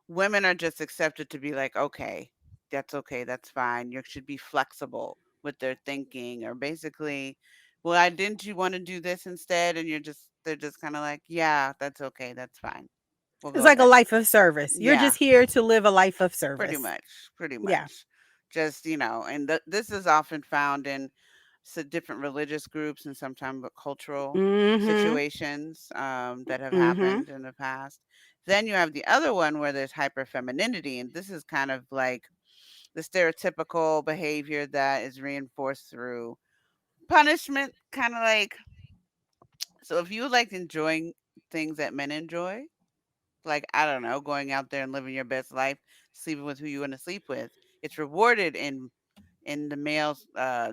A: women are just accepted to be like, okay, that's fine. You should be flexible with their thinking, or basically, well, I didn't you want to do this instead, and they're just kind of like, yeah, that's okay, that's fine. We'll
B: It's
A: go
B: like a
A: ahead.
B: life of service. You're
A: Yeah,
B: just here to live a life of
A: pretty
B: service.
A: much, pretty
B: Yeah.
A: much. Just and this is often found in different religious groups and sometimes cultural
B: Mhm.
A: situations that have
B: Mhm.
A: happened in the past. Then you have the other one where there's hyper femininity, and this is kind of like the stereotypical behavior that is reinforced through punishment, kind of like, so if you like enjoying things that men enjoy, like, I don't know, going out there and living your best life, sleeping with who you want to sleep with, it's rewarded in the male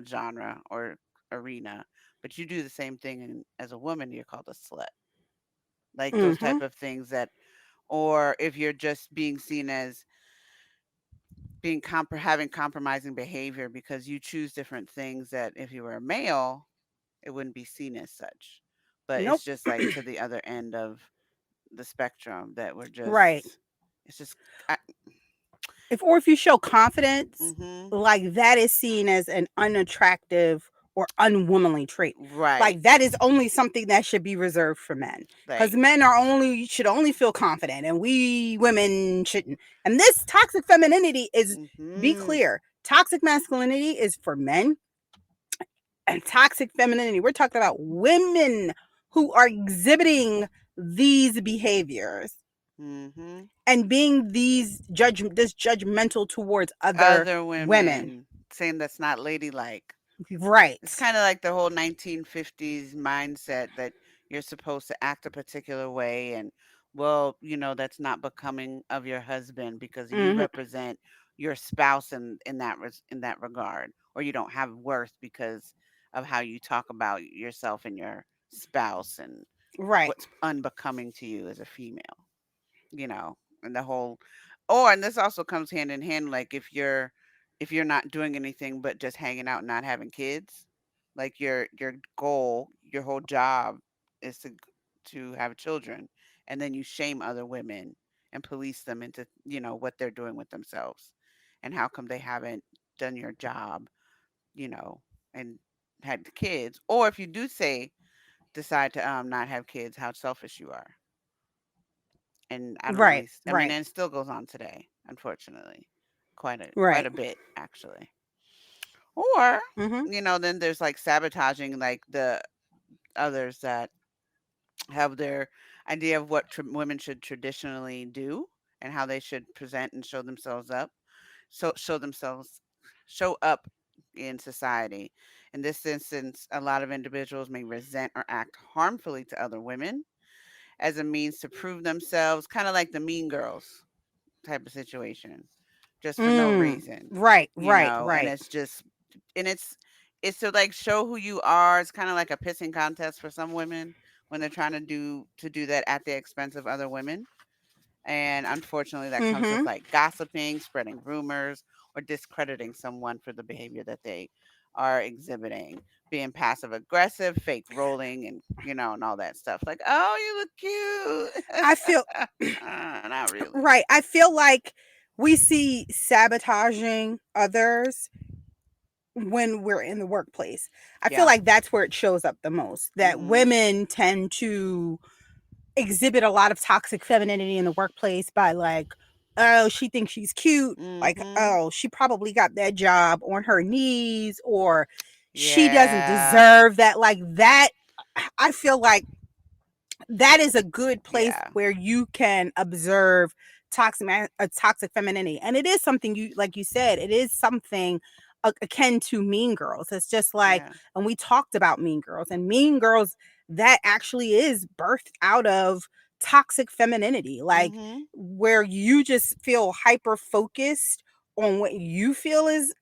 A: genre or arena. But you do the same thing as a woman, you're called a slut. Like those type
B: Mhm.
A: of things that, or if you're just being seen as having compromising behavior because you choose different things that if you were a male, it wouldn't be seen as such. But it's
B: Nope.
A: just like to the other end of the spectrum that we're
B: Right.
A: just, it's just, I,
B: If you show confidence,
A: mm-hmm,
B: like that is seen as an unattractive or unwomanly trait.
A: right,
B: Like that is only something that should be reserved for men. Because
A: like,
B: men are only should only feel confident and we women shouldn't. And this toxic femininity is, be
A: mm-hmm,
B: clear, toxic masculinity is for men, and toxic femininity, we're talking about women who are exhibiting these behaviors
A: mm-hmm.
B: and being this judgmental towards other
A: Other
B: women.
A: women saying that's not ladylike. It's
B: Right.
A: kind of like the whole 1950s mindset that you're supposed to act a particular way, and well, that's not becoming of your husband because you
B: Hmm.
A: represent your spouse in that regard, or you don't have worth because of how you talk about yourself and your spouse, and
B: Right.
A: what's unbecoming to you as a female, and the whole, and this also comes hand in hand, like if you're not doing anything but just hanging out and not having kids, like your goal, your whole job is to have children, and then you shame other women and police them into, what they're doing with themselves, and how come they haven't done your job, you know, and had the kids, or if you do say decide to not have kids, how selfish you are. And I don't
B: Right.
A: really I mean,
B: Right.
A: and it still goes on today, unfortunately. Quite
B: Right.
A: a bit, actually. Or,
B: Hmm.
A: then there's, like, sabotaging, like, the others that have their idea of what women should traditionally do and how they should present and show up in society. In this instance, a lot of individuals may resent or act harmfully to other women as a means to prove themselves, kind of like the mean girls type of situation, just for no
B: Mm.
A: reason,
B: Right. Right.
A: and
B: Right.
A: it's to like show who you are. It's kind of like a pissing contest for some women when they're trying to do that at the expense of other women. And unfortunately, that comes with
B: Hmm.
A: like gossiping, spreading rumors, or discrediting someone for the behavior that they are exhibiting, being passive aggressive, fake rolling, and and all that stuff. Like, oh, you look
B: I feel
A: cute. Not really.
B: right. I feel like we see sabotaging others when we're in the workplace. I feel
A: Yeah.
B: like that's where it shows up the most. That
A: Mhm.
B: women tend to exhibit a lot of toxic femininity in the workplace by like, oh, she thinks she's cute. Like,
A: Mhm.
B: oh, she probably got that job on her knees, or she doesn't
A: Yeah.
B: deserve that. Like that, I feel like that is a good place
A: Yeah.
B: where you can observe toxic femininity, and it is something, you like you said, it is something akin to Mean Girls. It's just like,
A: Yeah.
B: and we talked about Mean Girls, and Mean Girls, that actually is birthed out of toxic femininity, like
A: Mhm.
B: where you just feel hyper focused on what you feel is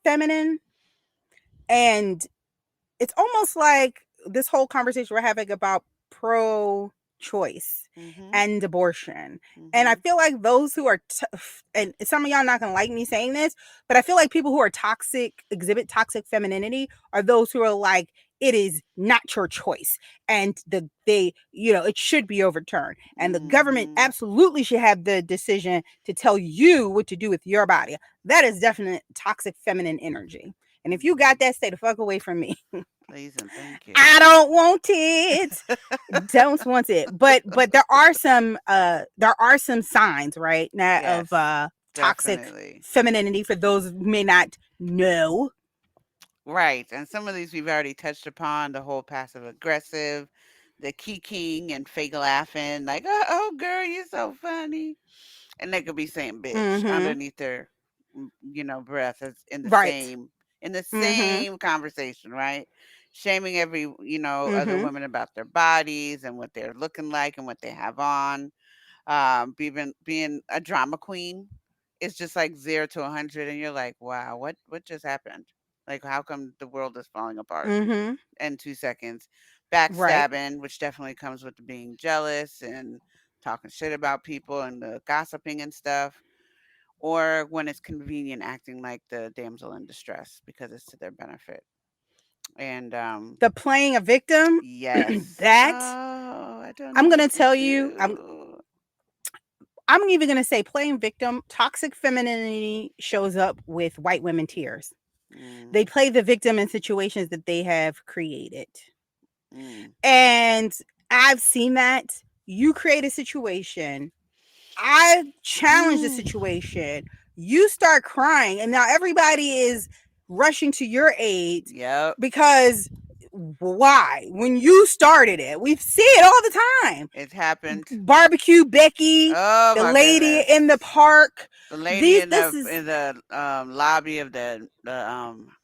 B: feminine. And it's almost like this whole conversation we're having about pro choice
A: Mhm.
B: and abortion. And I
A: Mhm.
B: feel like those who are, and some of y'all not gonna like me saying this, but I feel like people who are toxic, exhibit toxic femininity, are those who are like, it is not your choice, and it should be overturned, and the government
A: Mhm.
B: absolutely should have the decision to tell you what to do with your body. That is definite toxic feminine energy. And if you got
A: Mhm.
B: that, stay the fuck away from me.
A: Please and thank you.
B: I don't want it. Don't want it. But there are some signs, right? Now of
A: Yes.
B: toxic
A: Definitely.
B: femininity for those who may not know.
A: Right. And some of these we've already touched upon, the whole passive aggressive, the kikiing and fake laughing, like, oh girl, you're so funny. And they could be saying bitch
B: Mm-hmm.
A: underneath their breath as
B: Right.
A: in the
B: Mm-hmm.
A: same conversation, right? Shaming every, other
B: Mm-hmm.
A: women about their bodies and what they're looking like and what they have on. Being a drama queen is just like 0 to 100, and you're like, wow, what just happened? Like, how come the world is falling apart
B: Mm-hmm.
A: in 2 seconds?
B: Right.
A: Backstabbing, which definitely comes with being jealous and talking shit about people and the gossiping and stuff, or when it's convenient, acting like the damsel in distress because it's to their benefit. And
B: The playing a victim,
A: yes,
B: that
A: oh, I don't
B: I'm
A: know what
B: gonna
A: to
B: tell you,
A: do.
B: I'm even gonna say playing victim, toxic femininity shows up with white women tears.
A: Mm,
B: They play the victim in situations that they have created.
A: mm,
B: And I've seen that. You create a situation, I challenge the
A: mm.
B: situation, you start crying, and now everybody is rushing to your aid
A: Yep,
B: because why? When you started it, we see it all the time.
A: it's happened.
B: Barbecue Becky,
A: Oh
B: the
A: my
B: lady
A: goodness.
B: in the park.
A: The lady
B: These
A: in
B: this
A: the
B: is
A: lobby of the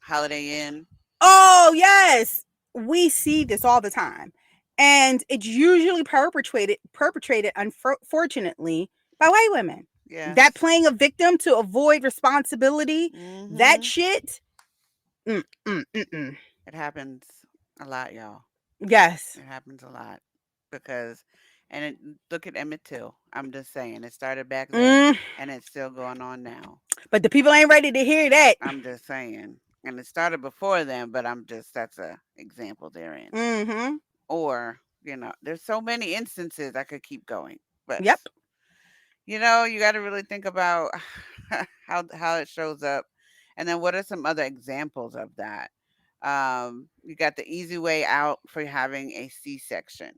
A: Holiday Inn.
B: Oh, yes. We see this all the time. And it's usually perpetrated unfortunately by white women. That
A: Yes.
B: playing a victim to avoid responsibility, that
A: Mhm.
B: shit. Mm, mm, mm, mm.
A: It happens a lot, y'all.
B: Yes.
A: It happens a lot because, and look at Emmett Till. I'm just saying, it started back then
B: Mm,
A: and it's still going on now.
B: but the people ain't ready to hear that.
A: I'm just saying, and it started before then, but that's a example therein.
B: Mm-hmm.
A: Or there's so many instances I could keep going, but
B: Yep.
A: you got to really think about how it shows up, and then what are some other examples of that. You got the easy way out for having a C-section.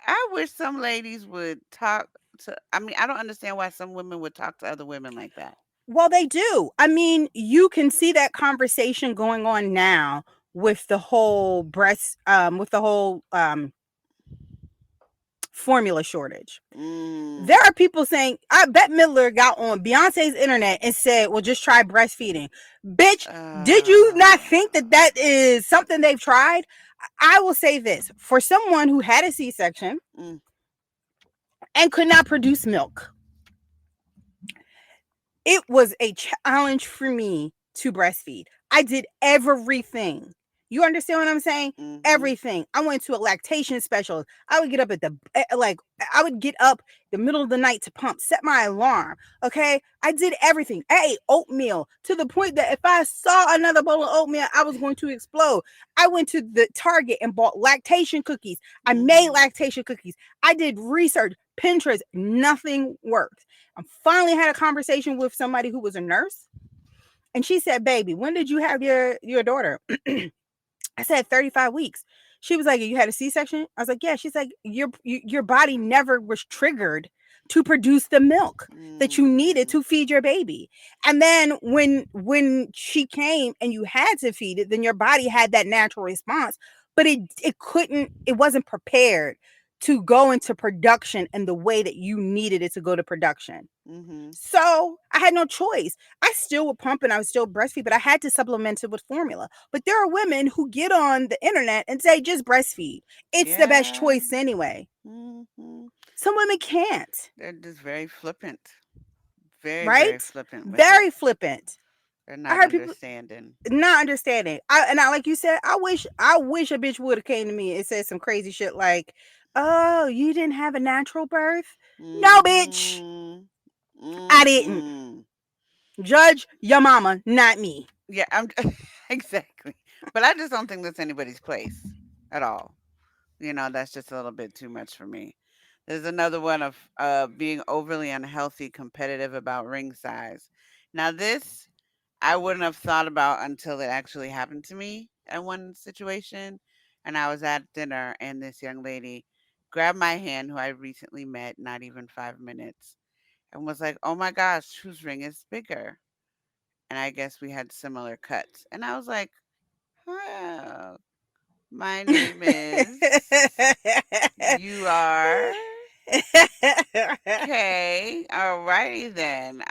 A: I wish some ladies would talk to. I mean, I don't understand why some women would talk to other women like that.
B: Well, they do. I mean, you can see that conversation going on now with the whole formula shortage. There
A: Mm.
B: are people saying, I bet Midler got on Beyonce's internet and said, well, just try breastfeeding. Bitch, did you not
A: Uh,
B: think that that is something they've tried? I will say this, for someone who had a C section
A: mm,
B: and could not produce milk, it was a challenge for me to breastfeed. I did everything. You understand what I'm saying?
A: mm-hmm,
B: Everything. I went to a lactation specialist. I would get up I would get up the middle of the night to pump, set my alarm. Okay. I did everything. I ate oatmeal to the point that if I saw another bowl of oatmeal, I was going to explode. I went to the Target and bought lactation cookies. I made
A: mm-hmm,
B: lactation cookies. I did research, Pinterest, nothing worked. I finally had a conversation with somebody who was a nurse, and she said, "Baby, when did you have your daughter?" I said 35 weeks. She was like, "You had a C-section?" I was like, "Yeah." She's like, your body never was triggered to produce the milk that you needed
A: mm,
B: to feed your baby. And then when she came and you had to feed it, then your body had that natural response, but it wasn't prepared to go into production in the way that you needed it to go to production.
A: Mhm.
B: So I had no choice. I still would pump and I would still breastfeed, but I had to supplement it with formula. But there are women who get on the internet and say, just breastfeed. It's the best
A: Yeah.
B: choice anyway.
A: Mhm.
B: Some women can't,
A: They're just very flippant. Very, very
B: right?
A: flippant with it.
B: Very flippant.
A: They're
B: I
A: not
B: heard people
A: understanding.
B: not understanding. Like you said, I wish a bitch would have came to me and said some crazy shit like, "Oh, you didn't have a natural birth?" No, bitch,
A: Mhm.
B: I didn't.
A: Mhm.
B: Judge your mama, not me.
A: Yeah, I'm exactly. But I just don't think that's anybody's place at all. That's just a little bit too much for me. There's another one of being overly unhealthy, competitive about ring size. Now, this I wouldn't have thought about until it actually happened to me at one situation. And I was at dinner, and this young lady grabbed my hand, who I recently met, not even 5 minutes, and was like, "Oh my gosh, whose ring is bigger?" And I guess we had similar cuts. And I was like, "Oh, my name is, you are, okay, alrighty then.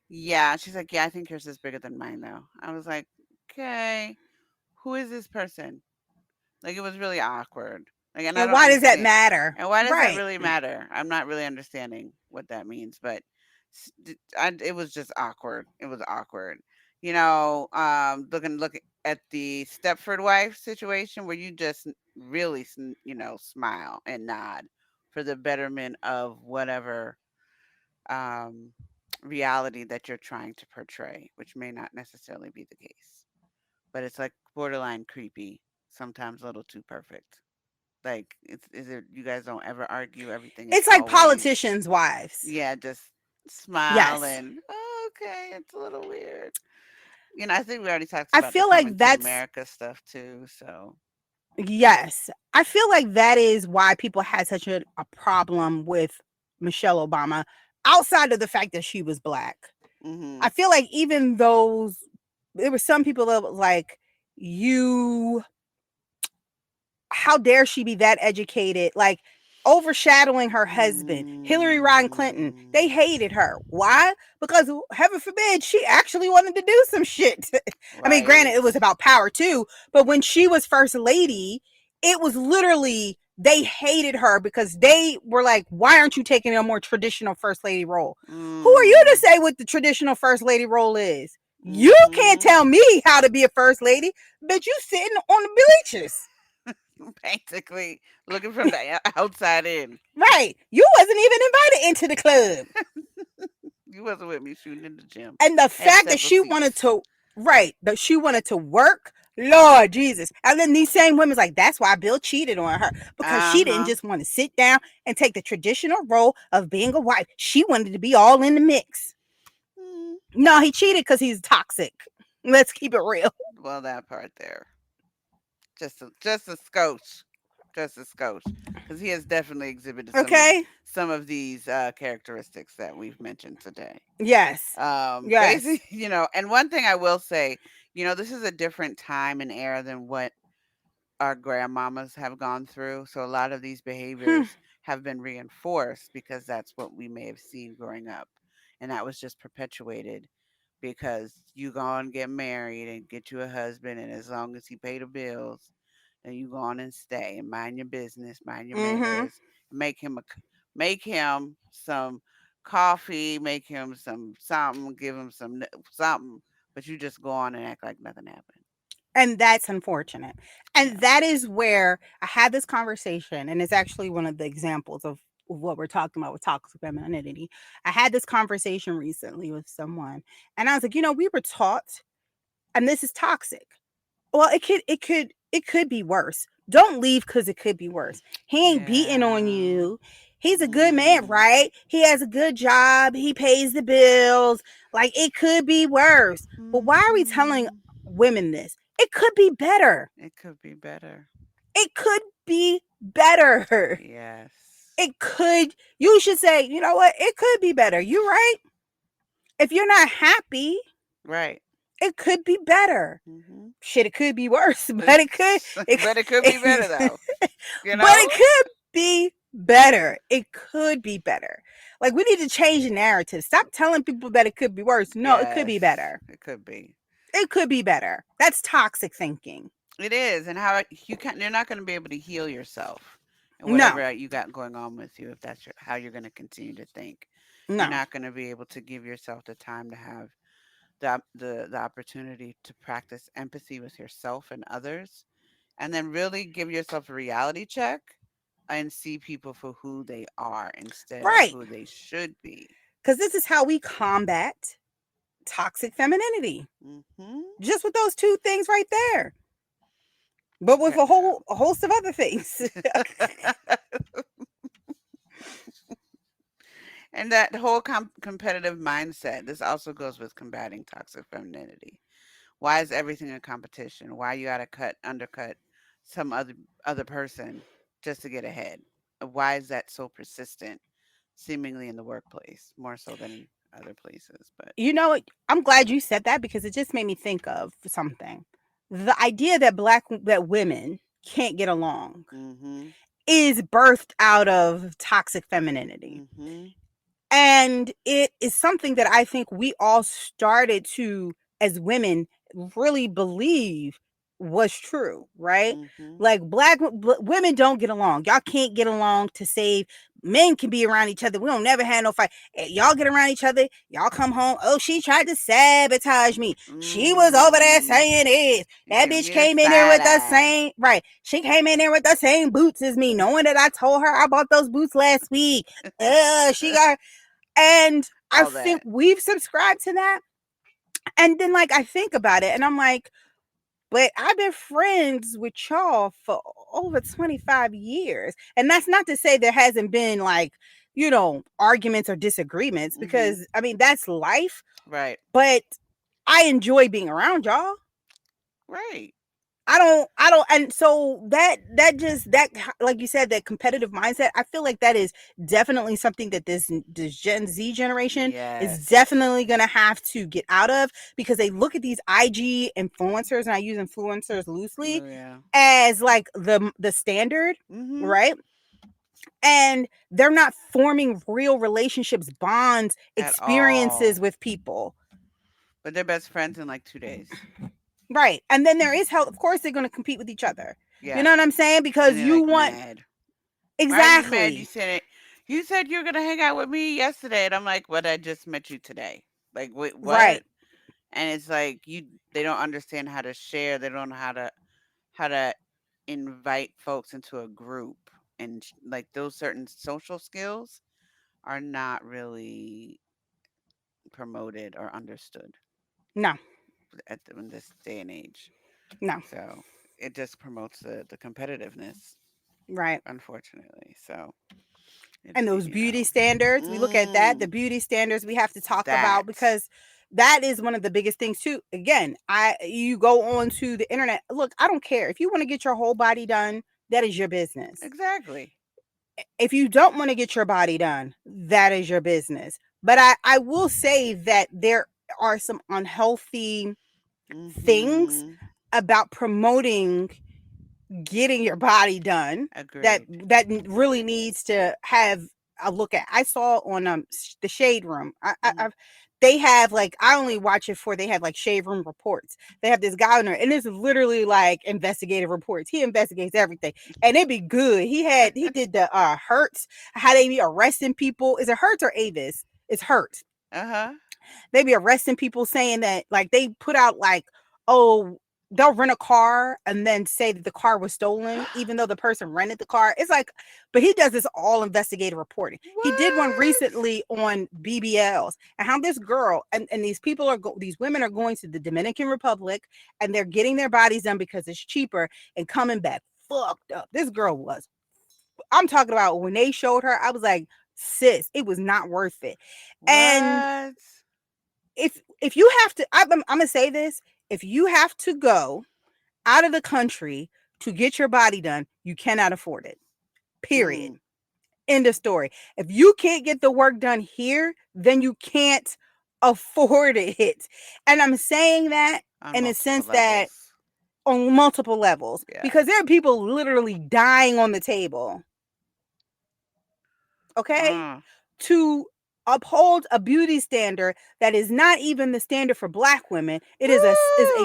A: Yeah." She's like, "Yeah, I think yours is bigger than mine, though." I was like, "Okay, who is this person?" Like, it was really awkward. Like, and I
B: And
A: don't
B: why does that
A: understand.
B: matter?
A: And why does that
B: Right.
A: really matter? I'm not really understanding what that means, but it was just awkward. It was awkward. Look at the Stepford wife situation, where you just really, smile and nod for the betterment of whatever um, reality that you're trying to portray, which may not necessarily be the case. But it's like borderline creepy, sometimes a little too perfect. Like, is it, you guys don't ever argue? Everything is
B: It's like
A: always,
B: politicians' wives.
A: yeah, just smile
B: Yes.
A: and, "Oh, okay, it's a little weird." I think we already talked
B: I
A: about the
B: feel
A: coming
B: like
A: to
B: that's
A: America stuff too. So,
B: yes. I feel like that is why people had such a problem with Michelle Obama outside of the fact that she was black. I
A: mhm,
B: feel like even those there were some people that was like, you how dare she be that educated? Like overshadowing her husband, Hillary Rodham Clinton. They
A: mm,
B: hated her. Why? Because heaven forbid she actually wanted to do some shit. I mean, granted,
A: right,
B: it was about power too, but when she was first lady, it was literally they hated her because they were like, why aren't you taking a more traditional first lady role? Who are you to
A: mm,
B: say what the traditional first lady role is? You can't
A: mhm,
B: tell me how to be a first lady, but you sitting on the bleachers.
A: basically looking from the outside in.
B: Right. You wasn't even invited into the club.
A: You wasn't with me shooting in the gym.
B: And the
A: Had
B: fact that
A: several
B: she wanted
A: seats.
B: to that she wanted to work, Lord Jesus. And then these same women's like, that's why Bill cheated on her. Because
A: Uh
B: she didn't
A: huh.
B: just want to sit down and take the traditional role of being a wife. She wanted to be all in the mix.
A: Mm,
B: No, he cheated because he's toxic. Let's keep it real.
A: well, that part there. Just a skosh, just a skosh, because he has definitely exhibited
B: Okay?
A: some of these characteristics that we've mentioned today.
B: Yes. Yes.
A: Basically, and one thing I will say, this is a different time and era than what our grandmamas have gone through. So a lot of these
B: Hmm.
A: behaviors have been reinforced because that's what we may have seen growing up, and that was just perpetuated because you go and get married and get you a husband, and as long as he pay the bills, then you go on and stay and mind your business, mind your
B: Mm-hmm.
A: manners, make him some coffee, make him some something, give him something, but you just go on and act like nothing happened.
B: And that's unfortunate. And
A: Yeah.
B: that is where I had this conversation, and it's actually one of the examples of what we're talking about with toxic femininity. I had this conversation recently with someone, and I was like, we were taught, and this is toxic. Well, it could be worse. Don't leave because it could be worse. He ain't beating on
A: Yeah.
B: you. He's a good man,
A: Mm.
B: right? He has a good job. He pays the bills. Like it could be worse. But why are we telling
A: Mhm.
B: women this? It could be better.
A: It could be better.
B: It could be better.
A: Yes.
B: It could. You should say, you know what? It could be better. You're right. If you're not happy,
A: Right.
B: It could be better.
A: Mhm.
B: Shit, it could be worse, but it,
A: But it could be better
B: it
A: though, you
B: but
A: know?
B: it could be better. It could be better. Like we need to change the narrative. Stop telling people that it could be worse. No, it could be
A: Yes,
B: better.
A: it could be.
B: It could be better. That's toxic thinking.
A: It is, and how you can you're not gonna be able to heal yourself and
B: No,
A: whatever you got going on with you if that's how you're gonna continue to think. You're
B: no.
A: not gonna be able to give yourself the time to have the opportunity to practice empathy with yourself and others, and then really give yourself a reality check and see people for who they are instead of
B: Right.
A: who they should be.
B: Because this is how we combat toxic femininity.
A: Mhm.
B: Just with those two things right there. But with a host of other things.
A: And that whole competitive mindset, this also goes with combating toxic femininity. Why is everything a competition? Why you gotta undercut some other person just to get ahead? Why is that so persistent, seemingly in the workplace more so than in other places? But
B: You know, I'm glad you said that because it just made me think of something. The idea that women can't get along
A: mhm,
B: is birthed out of toxic femininity.
A: mhm,
B: And it is something that I think we all started to, as women, really believe was true, right?
A: mhm.
B: Like women don't get along. Y'all can't get along to save. Men can be around each other. We don't never have no fight. Y'all get around each other. Y'all come home. Oh, she tried to sabotage me. She was over there
A: Mm.
B: saying this.
A: You
B: That
A: give
B: bitch
A: me the
B: came in there
A: side
B: with the
A: eye.
B: same right. She came in there with the same boots as me, knowing that I told her I bought those boots last week. She got and I
A: All
B: think
A: that.
B: we've subscribed to that. And then, like, I think about it and I'm like, but I've been friends with y'all for over 25 years. And that's not to say there hasn't been, like, arguments or disagreements,
A: Mhm.
B: because I mean, that's life.
A: Right.
B: But I enjoy being around y'all.
A: Right.
B: I don't, and so that like you said, that competitive mindset, I feel like that is definitely something that this Gen Z generation is
A: Yes.
B: definitely going to have to get out of, because they look at these IG influencers, and I use influencers loosely,
A: Oh yeah.
B: as like the standard,
A: Mhm.
B: right? And they're not forming real relationships, bonds,
A: At all.
B: experiences with people.
A: But they're best friends in like 2 days.
B: Right. And then there is health. Of course, they're going to compete with each other. You
A: Yeah.
B: know what I'm saying?
A: And
B: Because
A: they're
B: you
A: like
B: want,
A: mad. Why are you mad? You
B: exactly.
A: said it. You said you're gonna hang out with me yesterday, and I'm like, "But I just met you today." Like, wait, what?
B: Right.
A: And it's like they don't understand how to share. They don't know how to invite folks into a group, and like those certain social skills are not really promoted or understood
B: No,
A: in this day and age.
B: no.
A: So it just promotes the competitiveness,
B: Right.
A: unfortunately. So it,
B: And those
A: you
B: beauty
A: know,
B: standards, we look at that, the
A: mm,
B: beauty standards we have to talk about,
A: that
B: because that is one of the biggest things too. Again, you go on to the internet. Look, I don't care. If you want to get your whole body done, that is your business.
A: exactly.
B: If you don't want to get your body done, that is your business. But I will say that there are some unhealthy things
A: Mhm.
B: about promoting getting your body done that
A: Agreed.
B: really needs to have a look at. I saw on the Shade Room.
A: Mhm.
B: I've they have, like, I only watch it for, they have like Shade Room reports. They have this guy on there, and it's literally like investigative reports. He investigates everything, and it be good. He did the Hertz, how they be arresting people. Is it Hertz or Avis? It's Hertz.
A: Uh-huh.
B: They be arresting people saying that, like, they put out like, oh, they'll rent a car and then say that the car was stolen even though the person rented the car. It's like, but he does this all investigative reporting. He did one
A: What?
B: recently on BBLs, and how this girl and these people these women are going to the Dominican Republic, and they're getting their bodies done because it's cheaper, and coming back fucked up. This girl was, I'm talking about, when they showed her, I was like, sis, it was not worth it. And
A: What?
B: if you have to, I'm gonna say this: if you have to go out of the country to get your body done, you cannot afford it. Period.
A: Mm.
B: End of story. If you can't get the work done here, then you can't afford it. And I'm saying that
A: On
B: in a
A: multiple
B: sense that
A: levels.
B: on multiple levels,
A: Yeah.
B: because there are people literally dying on the table, okay,
A: Mm.
B: to uphold a beauty standard that is not even the standard for black women. It is a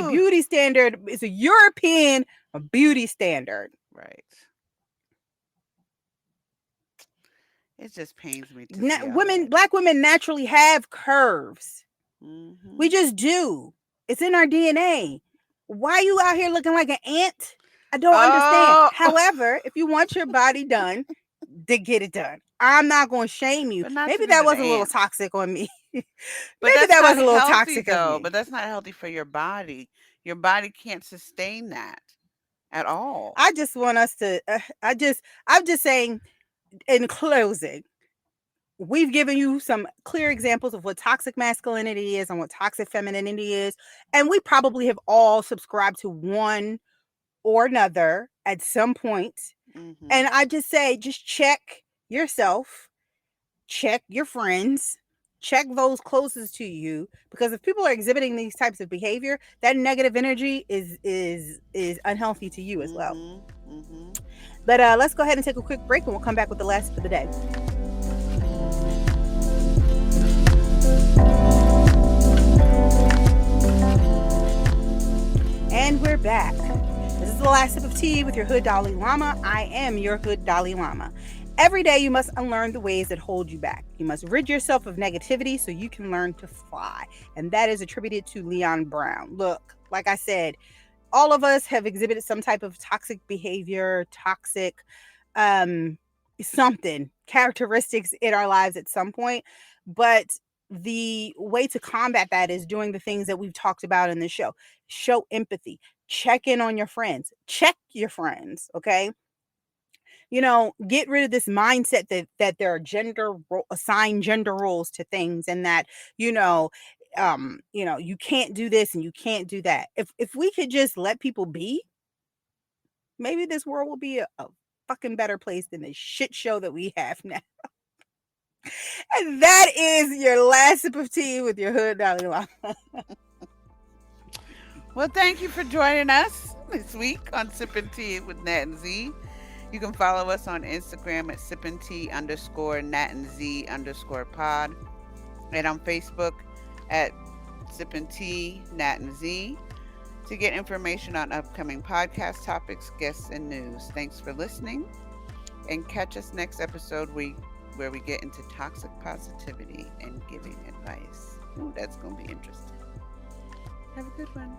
A: Woo!
B: beauty standard, it's a European beauty standard.
A: Right. It just pains me to see all
B: Women,
A: that.
B: black women naturally have curves. We
A: Hmm.
B: just do. It's in our DNA. Why you out here looking like an ant? I don't understand.
A: Oh,
B: However, if you want your body done, to get it done. I'm not going to shame you.
A: but not to
B: Maybe
A: be
B: that
A: with
B: was a little
A: ants.
B: toxic on me.
A: But
B: Maybe
A: that's
B: that
A: not
B: was a little
A: healthy,
B: toxic of
A: though.
B: me.
A: But that's not healthy for your body. Your body can't sustain that at all.
B: I just want us to, I'm just saying in closing, we've given you some clear examples of what toxic masculinity is and what toxic femininity is. And we probably have all subscribed to one or another at some point.
A: Hmm.
B: And I just say, just check yourself, check your friends, check those closest to you, because if people are exhibiting these types of behavior, that negative energy is unhealthy to you as well.
A: Hmm. Hmm.
B: But let's go ahead and take a quick break, and we'll come back with the last for the day. And we're back. This is the last sip of tea with your Hood Dalai Lama. I am your Hood Dalai Lama. Every day, you must unlearn the ways that hold you back. You must rid yourself of negativity so you can learn to fly. And that is attributed to Leon Brown. Look, like I said, all of us have exhibited some type of toxic behavior, toxic um something, characteristics in our lives at some point. But the way to combat that is doing the things that we've talked about in the show. Show empathy, check in on your friends, check your friends, okay? Get rid of this mindset that there are assigned gender roles to things, and that you can't do this and you can't do that. If we could just let people be, maybe this world will be a fucking better place than the shit show that we have now. And that is your last sip of tea with your Hood Dalai Lama.
A: Well, thank you for joining us this week on Sippin' Tea with Nat and Z. You can follow us on Instagram at sippintea_Nat and Z_pod, and on Facebook at Sippin' Tea Nat and Z to get information on upcoming podcast topics, guests, and news. Thanks for listening, and catch us next episode where we get into toxic positivity and giving advice. Ooh, that's going to be interesting. Have a good one.